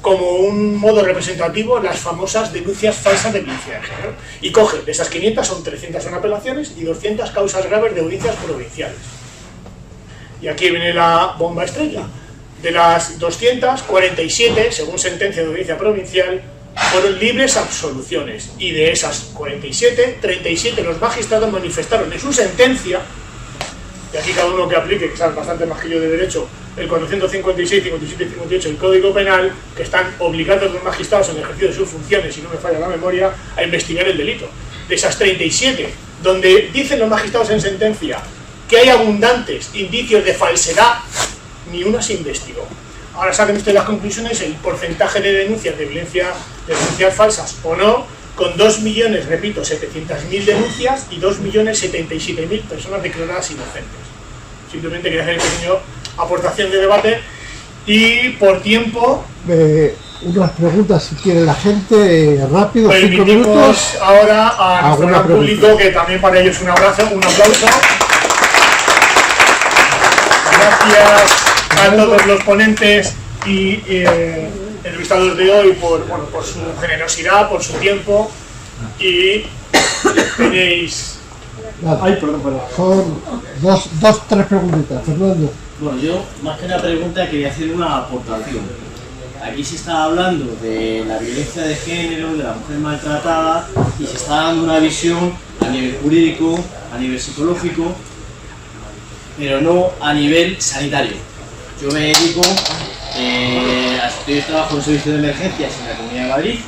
como un modo representativo las famosas denuncias falsas de violencia de género. Y coge, de esas 500 son 300 son apelaciones y 200 causas graves de audiencias provinciales. Y aquí viene la bomba estrella. De las 247, según sentencia de audiencia provincial, fueron libres absoluciones. Y de esas 47, 37 los magistrados manifestaron en su sentencia, y aquí cada uno que aplique, que sabe bastante más que yo de derecho, el 456, 57 y 58 del Código Penal, que están obligando a los magistrados en el ejercicio de sus funciones, si no me falla la memoria, a investigar el delito. De esas 37, donde dicen los magistrados en sentencia que hay abundantes indicios de falsedad, ni una se investigó. Ahora saquen ustedes las conclusiones, el porcentaje de denuncias de violencia, de denuncias falsas o no, con 2.000.000, repito, 700.000 denuncias y 2.077.000 personas declaradas inocentes. Simplemente quería hacer una pequeña aportación de debate y por tiempo... unas preguntas si quiere la gente, rápido, 5 minutos. Ahora a nuestro gran público, que también para ellos un abrazo, un aplauso. Gracias a todos los ponentes y entrevistados de hoy por su generosidad, por su tiempo, y tenéis... Ay, perdón. Son tres preguntitas, Fernando. Bueno, yo más que una pregunta quería hacer una aportación. Aquí se está hablando de la violencia de género, de la mujer maltratada, y se está dando una visión a nivel jurídico, a nivel psicológico, pero no a nivel sanitario. Yo me dedico, yo trabajo en servicio de emergencias en la Comunidad de Madrid,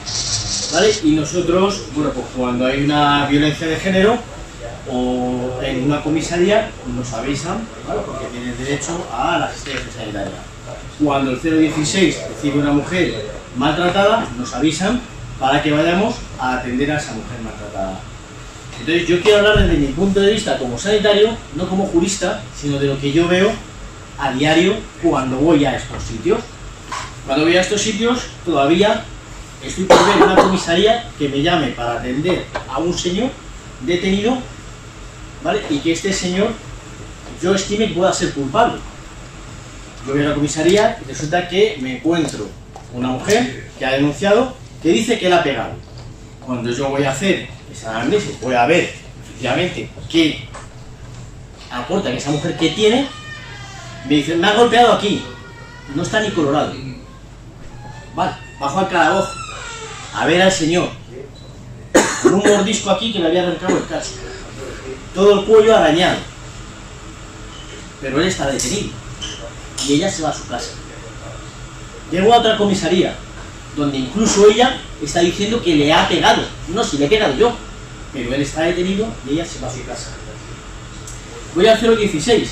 ¿vale? Y nosotros, bueno, pues cuando hay una violencia de género o en una comisaría, nos avisan, ¿vale? Porque tienen derecho a la asistencia sanitaria. Cuando el 016 recibe una mujer maltratada, nos avisan para que vayamos a atender a esa mujer maltratada. Entonces yo quiero hablar desde mi punto de vista como sanitario, no como jurista, sino de lo que yo veo a diario cuando voy a estos sitios. Cuando voy a estos sitios todavía estoy por ver una comisaría que me llame para atender a un señor detenido, ¿vale? Y que este señor yo estime que pueda ser culpable. Yo voy a la comisaría y resulta que me encuentro una mujer que ha denunciado que dice que la ha pegado. Cuando yo voy a hacer esa análisis, voy a ver efectivamente qué aporta que esa mujer que tiene, me dice, me ha golpeado aquí, no está ni colorado. Vale, bajo al calabozo, a ver al señor, con un mordisco aquí que le había arrancado el casco, todo el cuello arañado, pero él está detenido y ella se va a su casa. Llego a otra comisaría, donde incluso ella está diciendo que le ha pegado. No, si le he pegado yo, pero él está detenido y ella se va a su casa. Voy al 016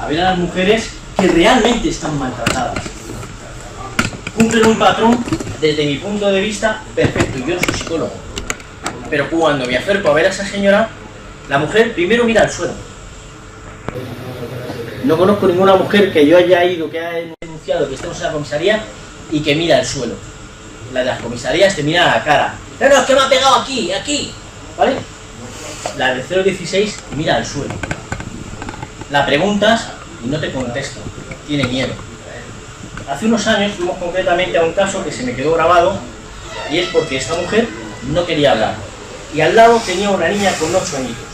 a ver a las mujeres que realmente están maltratadas. Cumplen un patrón, desde mi punto de vista, perfecto. Yo no soy psicólogo, pero cuando me acerco a ver a esa señora, la mujer primero mira al suelo. No conozco ninguna mujer que yo haya ido, que haya denunciado, que estemos en la comisaría y que mira al suelo. La de las comisarías te mira a la cara. No, es que me ha pegado aquí, aquí, ¿vale? La de 016 mira al suelo. La preguntas y no te contesta, tiene miedo. Hace unos años fuimos concretamente a un caso que se me quedó grabado, y es porque esta mujer no quería hablar. Y al lado tenía una niña con 8 añitos.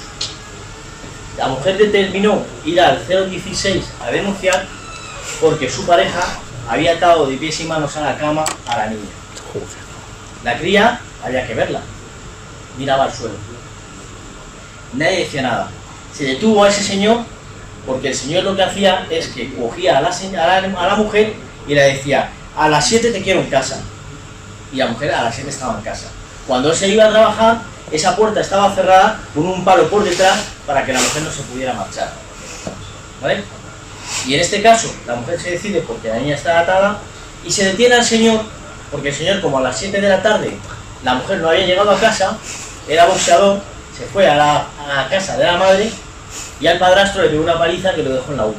La mujer determinó ir al 016 a denunciar porque su pareja había atado de pies y manos a la cama a la niña. La cría había que verla. Miraba al suelo. Nadie decía nada. Se detuvo a ese señor porque el señor lo que hacía es que cogía a la mujer y le decía: a las 7 te quiero en casa. Y la mujer a las 7 estaba en casa. Cuando él se iba a trabajar, esa puerta estaba cerrada con un palo por detrás para que la mujer no se pudiera marchar. ¿Vale? Y en este caso, la mujer se decide porque la niña está atada y se detiene al señor porque el señor, como a las 7 de la tarde la mujer no había llegado a casa, era boxeador, se fue a la casa de la madre y al padrastro le dio una paliza que lo dejó en la uña.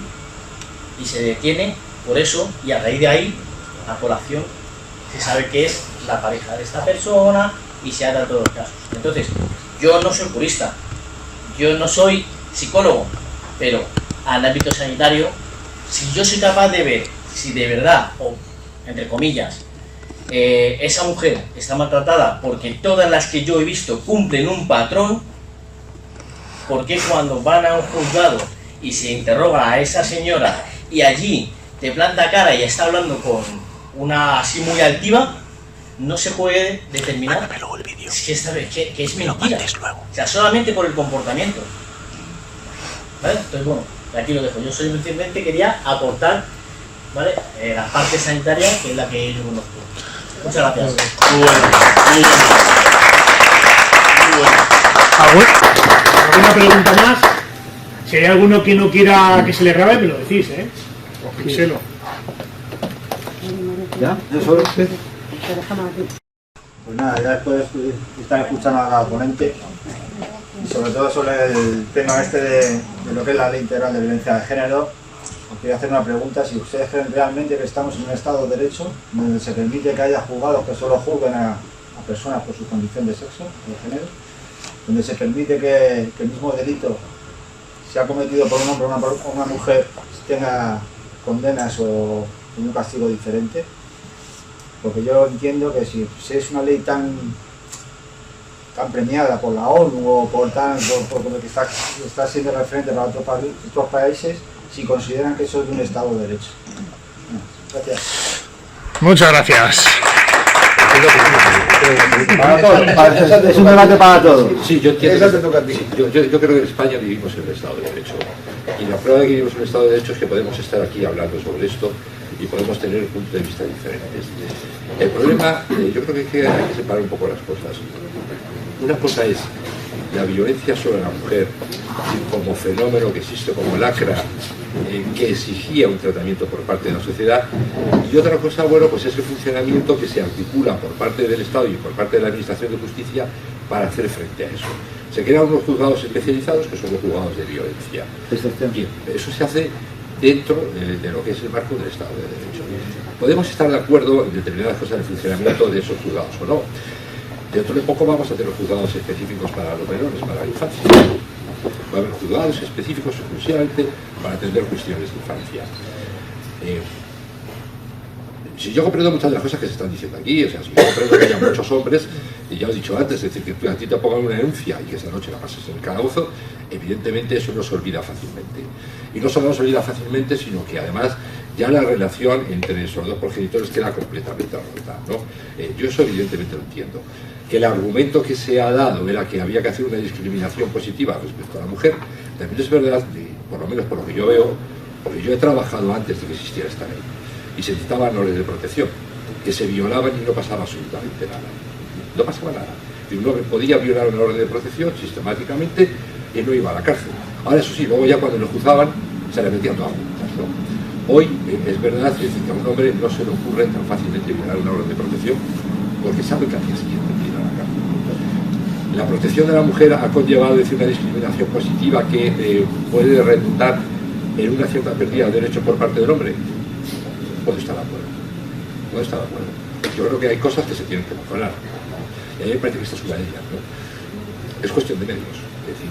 Y se detiene por eso, y a raíz de ahí, a colación, se sabe que es la pareja de esta persona y se atan todos los casos. Entonces, yo no soy jurista, yo no soy psicólogo, pero al ámbito sanitario, si yo soy capaz de ver si de verdad, o entre comillas, esa mujer está maltratada porque todas las que yo he visto cumplen un patrón, ¿por qué cuando van a un juzgado y se interroga a esa señora y allí te planta cara y está hablando con una así muy altiva, no se puede determinar si esta vez que es mentira? O sea, solamente por el comportamiento. ¿Vale? Entonces, bueno, aquí lo dejo. Yo simplemente quería aportar, ¿vale? La parte sanitaria, que es la que yo conozco. Muchas gracias. Muy bueno. Muy bueno. ¿Alguna pregunta más? Si hay alguno que no quiera que se le grabe, me lo decís, ¿eh? O fíxelo. ¿Ya? ¿Eso es? Pues nada, ya después de estar escuchando a la ponente y sobre todo sobre el tema este de lo que es la Ley Integral de Violencia de Género, os quería hacer una pregunta: si ustedes creen realmente que estamos en un Estado de Derecho donde se permite que haya juzgados que solo juzguen a personas por su condición de sexo, de género, donde se permite que el mismo delito sea cometido por un hombre o una mujer tenga condenas o un castigo diferente. Porque yo entiendo que si es una ley tan premiada por la ONU o por lo que está siendo referente para otros países, si consideran que eso es de un Estado de Derecho. Gracias. Muchas gracias. Es un debate para todos. Sí, yo entiendo. Yo creo que en España vivimos en el Estado de Derecho. Y la prueba de que vivimos en el Estado de Derecho es que podemos estar aquí hablando sobre esto y podemos tener puntos de vista diferentes. El problema, yo creo que hay que separar un poco las cosas. Una cosa es la violencia sobre la mujer como fenómeno que existe como lacra, que exigía un tratamiento por parte de la sociedad, y otra cosa, bueno, pues es el funcionamiento que se articula por parte del Estado y por parte de la Administración de Justicia para hacer frente a eso. Se crean unos juzgados especializados que son los juzgados de violencia. Bien, eso se hace dentro de lo que es el marco del Estado de Derecho. Podemos estar de acuerdo en determinadas cosas del funcionamiento de esos juzgados o no. Dentro de poco vamos a tener juzgados específicos para los menores, para la infancia. Va a haber juzgados específicos exclusivamente para atender cuestiones de infancia. Si yo comprendo muchas de las cosas que se están diciendo aquí, o sea, si yo comprendo que haya muchos hombres, y ya lo he dicho antes, es decir, que a ti te pongan una denuncia y que esa noche la pases en el calabozo, evidentemente eso no se olvida fácilmente. Y no solo no se olvida fácilmente, sino que además ya la relación entre esos dos progenitores queda completamente rota, ¿no? Yo eso evidentemente lo entiendo. Que el argumento que se ha dado era que había que hacer una discriminación positiva respecto a la mujer, también es verdad, por lo menos por lo que yo veo, porque yo he trabajado antes de que existiera esta ley, y se necesitaban órdenes de protección, que se violaban y no pasaba absolutamente nada. No pasaba nada. Y uno podía violar una orden de protección sistemáticamente y no iba a la cárcel. Ahora eso sí, luego ya cuando lo juzgaban se le metían todas juntas, ¿no? Hoy es verdad que a un hombre no se le ocurre tan fácilmente violar una orden de protección porque sabe que al día siguiente tiene a la cárcel. La protección de la mujer ha conllevado una discriminación positiva que puede redundar en una cierta pérdida de derechos por parte del hombre. Puedo estar de acuerdo. Puedo estar de acuerdo. Yo creo que hay cosas que se tienen que mejorar. Y a mí me parece que esta es una de ellas, ¿no? Es cuestión de medios. Es decir,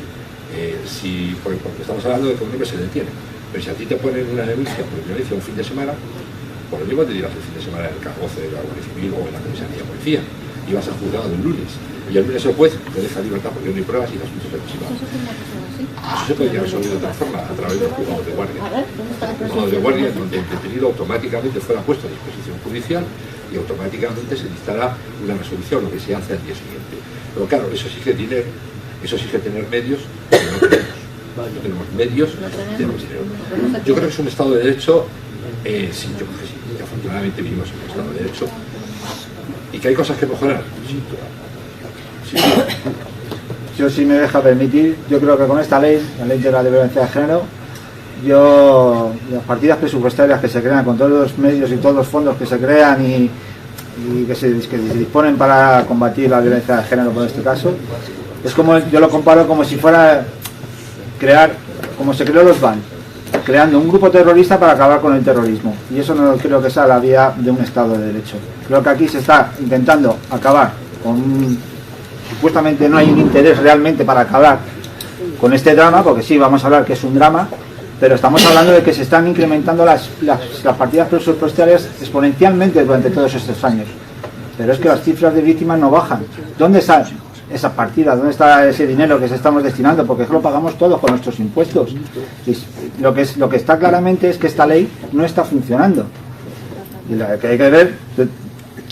Porque estamos hablando de que un hombre se detiene, pero si a ti te ponen una denuncia por violencia un fin de semana, por lo mismo te dirás el fin de semana en el calabozo de la Guardia Civil o en la comisaría de policía, y vas al juzgado el lunes, y el lunes el juez te deja libertad porque no hay pruebas y el asunto se archiva. Eso se podría resolver de otra forma, a través del juzgado de guardia. El juzgado de guardia, donde el detenido automáticamente fuera puesto a disposición judicial y automáticamente se dictará una resolución, lo que se hace al día siguiente. Pero claro, eso exige dinero, eso exige tener medios, que no tenemos. No tenemos medios, tenemos dinero. Yo creo que es un Estado de Derecho, sí, yo creo que sí, que afortunadamente vivimos en un Estado de Derecho, y que hay cosas que mejorar, sin duda. Sin duda. Yo, si me deja permitir, yo creo que con esta ley, la ley de la violencia de género, las partidas presupuestarias que se crean, con todos los medios y todos los fondos que se crean y que se disponen para combatir la violencia de género, por este caso, es como, yo lo comparo como si fuera crear, como se creó los BAN, creando un grupo terrorista para acabar con el terrorismo, y eso no creo que sea la vía de un Estado de Derecho. Creo que aquí se está intentando acabar con supuestamente no hay un interés realmente para acabar con este drama, porque sí, vamos a hablar que es un drama, pero estamos hablando de que se están incrementando las partidas presupuestarias exponencialmente durante todos estos años, pero es que las cifras de víctimas no bajan. ¿Dónde está esa partida? ¿Dónde está ese dinero que se estamos destinando? Porque eso lo pagamos todos con nuestros impuestos. Lo que está claramente es que esta ley no está funcionando, y lo que hay que ver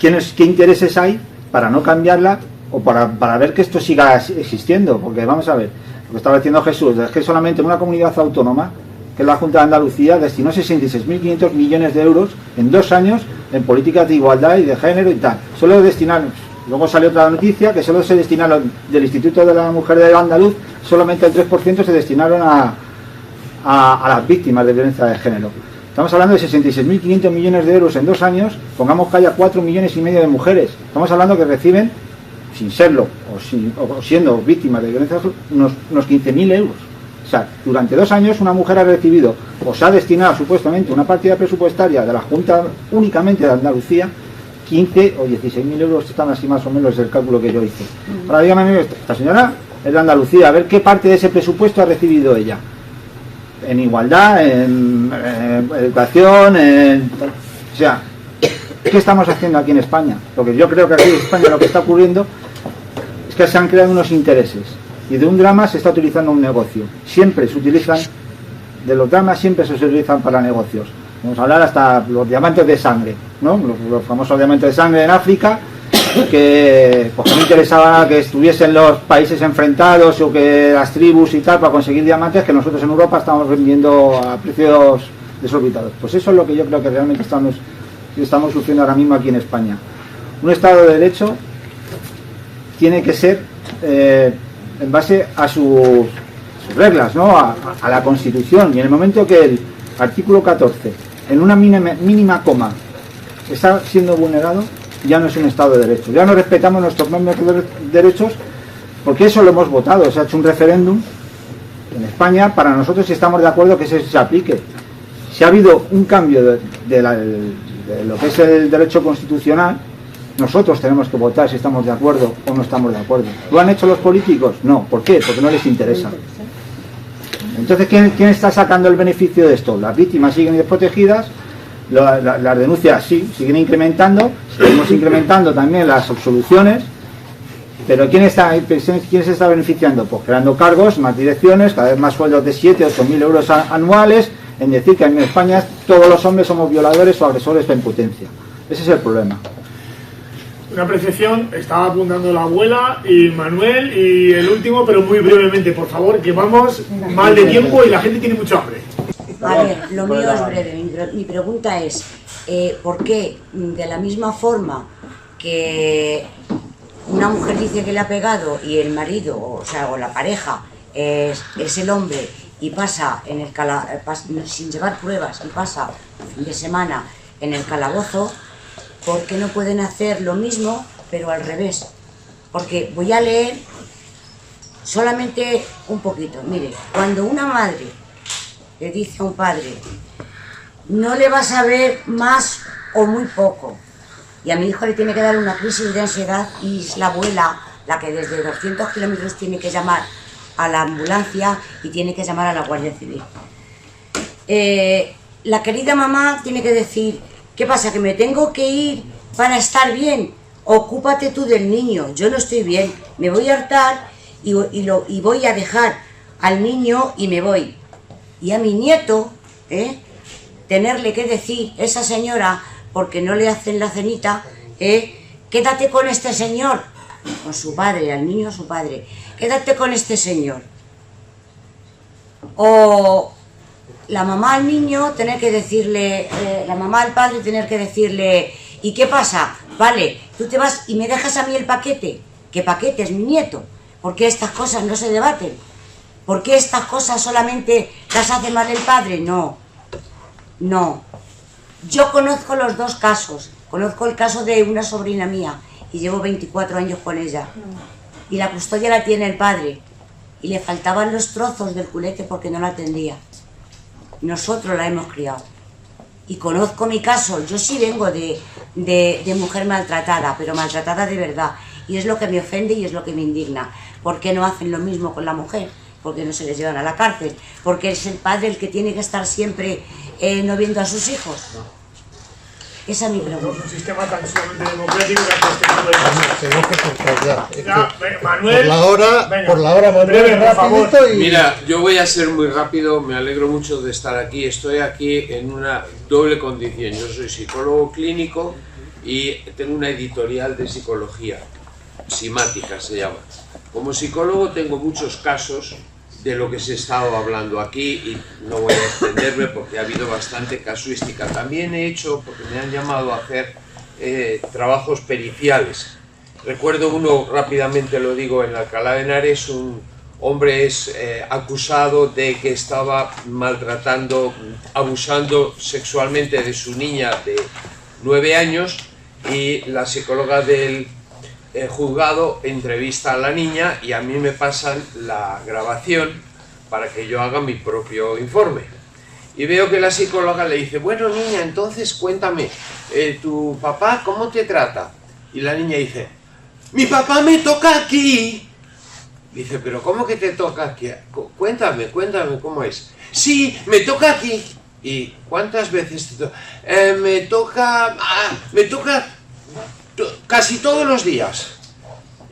qué intereses hay para no cambiarla o para ver que esto siga existiendo, porque vamos a ver, lo que estaba diciendo Jesús, es que solamente en una comunidad autónoma, que es la Junta de Andalucía, destinó 66.500 millones de euros en 2 años en políticas de igualdad y de género y tal. Solo destinaron, luego salió otra noticia, que solo se destinaron del Instituto de la Mujer de Andaluz, solamente el 3% se destinaron a las víctimas de violencia de género. Estamos hablando de 66.500 millones de euros en 2 años, pongamos que haya 4,5 millones de mujeres. Estamos hablando que reciben, sin serlo, o siendo víctimas de violencia, unos 15.000 euros. O sea, durante 2 años una mujer ha recibido, o se ha destinado supuestamente una partida presupuestaria de la Junta únicamente de Andalucía, 15 o 16.000 euros, están así más o menos el cálculo que yo hice. Ahora dígame, esta señora es de Andalucía, a ver qué parte de ese presupuesto ha recibido ella. En igualdad, en educación, o sea, ¿qué estamos haciendo aquí en España? Lo que yo creo que aquí en España lo que está ocurriendo es que se han creado unos intereses y de un drama se está utilizando un negocio. Siempre se utilizan, de los dramas siempre se utilizan para negocios. Vamos a hablar hasta los diamantes de sangre, ¿no? Los famosos diamantes de sangre en África, que pues no interesaba que estuviesen los países enfrentados o que las tribus y tal para conseguir diamantes, que nosotros en Europa estamos vendiendo a precios desorbitados. Pues eso es lo que yo creo que realmente estamos sufriendo ahora mismo aquí en España. Un Estado de Derecho tiene que ser en base a sus reglas, ¿no? A la Constitución, y en el momento que el artículo 14 en una mínima coma está siendo vulnerado, ya no es un Estado de Derecho, ya no respetamos nuestros propios derechos, porque eso lo hemos votado, se ha hecho un referéndum en España para nosotros si estamos de acuerdo que se aplique. Si ha habido un cambio de lo que es el derecho constitucional, nosotros tenemos que votar si estamos de acuerdo o no estamos de acuerdo. ¿Lo han hecho los políticos? No. ¿Por qué? Porque no les interesa. Entonces, ¿quién está sacando el beneficio de esto? Las víctimas siguen desprotegidas, las denuncias sí, siguen incrementando, seguimos incrementando también las absoluciones, pero ¿quién se está beneficiando? Pues creando cargos, más direcciones, cada vez más sueldos de 7.000 o 8.000 euros anuales, en decir que en España todos los hombres somos violadores o agresores en potencia. Ese es el problema. Una apreciación, estaba apuntando la abuela y Manuel y el último, pero muy brevemente, por favor, que vamos mal de tiempo y la gente tiene mucho hambre. A ver, lo mío es breve. Mi pregunta es, ¿por qué de la misma forma que una mujer dice que le ha pegado y el marido, o sea, o la pareja, es el hombre y pasa sin llevar pruebas y pasa un fin de semana en el calabozo, ¿por qué no pueden hacer lo mismo pero al revés? Porque voy a leer solamente un poquito. Mire, cuando una madre le dice a un padre, no le vas a ver más o muy poco, y a mi hijo le tiene que dar una crisis de ansiedad y es la abuela la que desde 200 kilómetros tiene que llamar a la ambulancia y tiene que llamar a la Guardia Civil. La querida mamá tiene que decir, ¿qué pasa? ¿Que me tengo que ir para estar bien? Ocúpate tú del niño, yo no estoy bien, me voy a hartar y voy a dejar al niño y me voy. Y a mi nieto, tenerle que decir, esa señora, porque no le hacen la cenita, quédate con este señor, con su padre, al niño a su padre, quédate con este señor. O la mamá al niño tener que decirle, la mamá al padre tener que decirle, ¿y qué pasa? Vale, tú te vas y me dejas a mí el paquete. ¿Qué paquete? Es mi nieto. ¿Por qué estas cosas no se debaten? ¿Por qué estas cosas solamente las hace mal el padre? No, no. Yo conozco los dos casos. Conozco el caso de una sobrina mía y llevo 24 años con ella. Y la custodia la tiene el padre. Y le faltaban los trozos del culete porque no la atendía. Nosotros la hemos criado. Y conozco mi caso. Yo sí vengo de mujer maltratada, pero maltratada de verdad. Y es lo que me ofende y es lo que me indigna. ¿Por qué no hacen lo mismo con la mujer? ¿Por qué no se les llevan a la cárcel? Porque es el padre el que tiene que estar siempre no viendo a sus hijos. Esa es mi pregunta. Un sistema tan sumamente democrático que hace este tipo de cosas. Tengo que cortar ya. Manuel, por la hora, Manuel, breve, por favor. Y... Mira, yo voy a ser muy rápido, me alegro mucho de estar aquí. Estoy aquí en una doble condición. Yo soy psicólogo clínico y tengo una editorial de psicología, Simática se llama. Como psicólogo tengo muchos casos de lo que se ha estado hablando aquí y no voy a extenderme porque ha habido bastante casuística. También he hecho, porque me han llamado a hacer trabajos periciales. Recuerdo uno, rápidamente lo digo, en Alcalá de Henares, un hombre es acusado de que estaba maltratando, abusando sexualmente de su niña de 9 años y la psicóloga del juzgado entrevista a la niña y a mí me pasan la grabación para que yo haga mi propio informe. Y veo que la psicóloga le dice, bueno niña, entonces cuéntame, ¿tu papá cómo te trata? Y la niña dice, mi papá me toca aquí. Dice, pero ¿cómo que te toca aquí? Cuéntame cómo es. Sí, me toca aquí. ¿Y cuántas veces te toca? Me toca casi todos los días.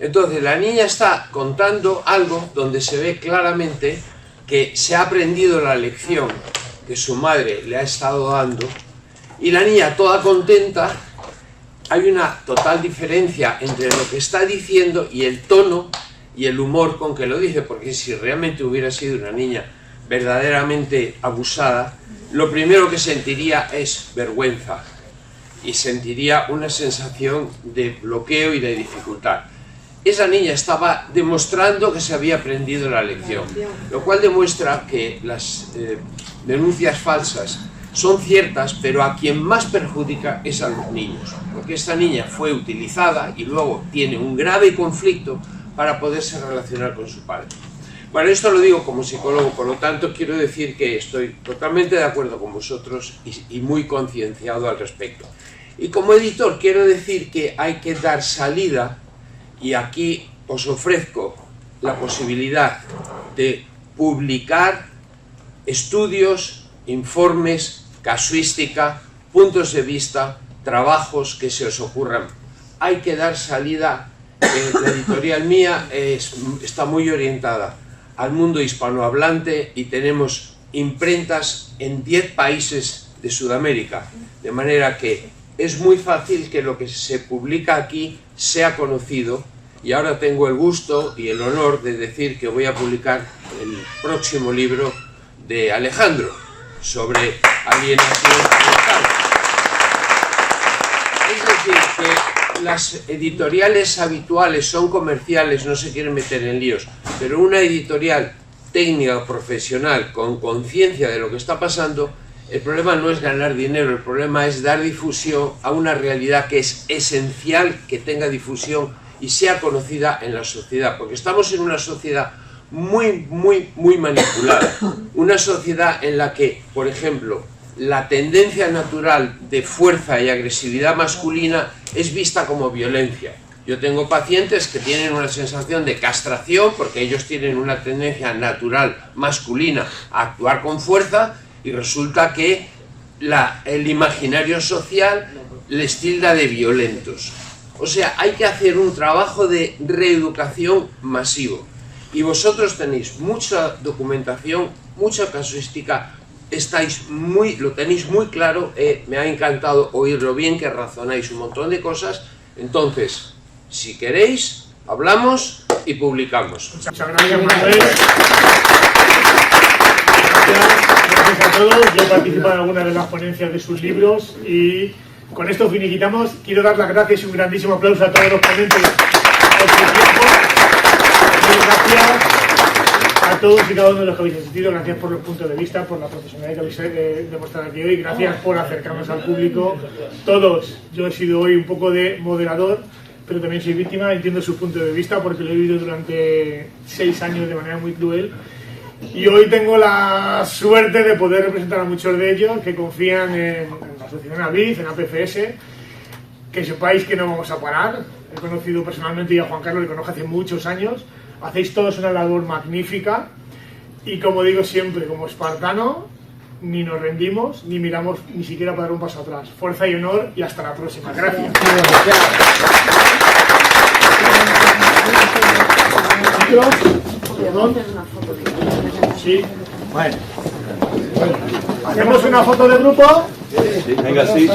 Entonces la niña está contando algo donde se ve claramente que se ha aprendido la lección que su madre le ha estado dando y la niña toda contenta. Hay una total diferencia entre lo que está diciendo y el tono y el humor con que lo dice, porque si realmente hubiera sido una niña verdaderamente abusada, lo primero que sentiría es vergüenza y sentiría una sensación de bloqueo y de dificultad. Esa niña estaba demostrando que se había aprendido la lección, lo cual demuestra que las denuncias falsas son ciertas, pero a quien más perjudica es a los niños, porque esta niña fue utilizada y luego tiene un grave conflicto para poderse relacionar con su padre. Bueno, esto lo digo como psicólogo, por lo tanto quiero decir que estoy totalmente de acuerdo con vosotros y muy concienciado al respecto. Y como editor quiero decir que hay que dar salida, y aquí os ofrezco la posibilidad de publicar estudios, informes, casuística, puntos de vista, trabajos que se os ocurran. Hay que dar salida, la editorial mía está muy orientada al mundo hispanohablante y tenemos imprentas en 10 países de Sudamérica, de manera que es muy fácil que lo que se publica aquí sea conocido y ahora tengo el gusto y el honor de decir que voy a publicar el próximo libro de Alejandro sobre alienación parental. Es decir, que las editoriales habituales son comerciales, no se quieren meter en líos, pero una editorial técnica o profesional con conciencia de lo que está pasando, el problema no es ganar dinero, el problema es dar difusión a una realidad que es esencial que tenga difusión y sea conocida en la sociedad, porque estamos en una sociedad muy manipulada, una sociedad en la que, por ejemplo, la tendencia natural de fuerza y agresividad masculina es vista como violencia, Yo tengo pacientes que tienen una sensación de castración porque ellos tienen una tendencia natural masculina a actuar con fuerza y resulta que el imaginario social les tilda de violentos. O sea, hay que hacer un trabajo de reeducación masivo. Y vosotros tenéis mucha documentación, mucha casuística, lo tenéis muy claro, me ha encantado oír lo bien que razonáis un montón de cosas. Entonces, si queréis, hablamos y publicamos. Muchas gracias, Manuel. Gracias a todos. Yo he participado en algunas de las ponencias de sus libros y con esto finiquitamos. Quiero dar las gracias y un grandísimo aplauso a todos los ponentes por su tiempo. Muchas gracias a todos y cada uno de los que habéis asistido. Gracias por los puntos de vista, por la profesionalidad que habéis demostrado aquí hoy. Gracias por acercarnos al público. Todos, yo he sido hoy un poco de moderador, pero también soy víctima, entiendo su punto de vista porque lo he vivido durante 6 años de manera muy cruel. Y hoy tengo la suerte de poder representar a muchos de ellos que confían en la asociación ABIF, en APFS, que sepáis que no vamos a parar. He conocido personalmente y a Juan Carlos, le conozco hace muchos años. Hacéis todos una labor magnífica y, como digo siempre, como espartano, ni nos rendimos, ni miramos ni siquiera para dar un paso atrás. Fuerza y honor y hasta la próxima. Gracias. ¿Perdón? Sí. Bueno. ¿Hacemos una foto de grupo? Sí, venga, sí.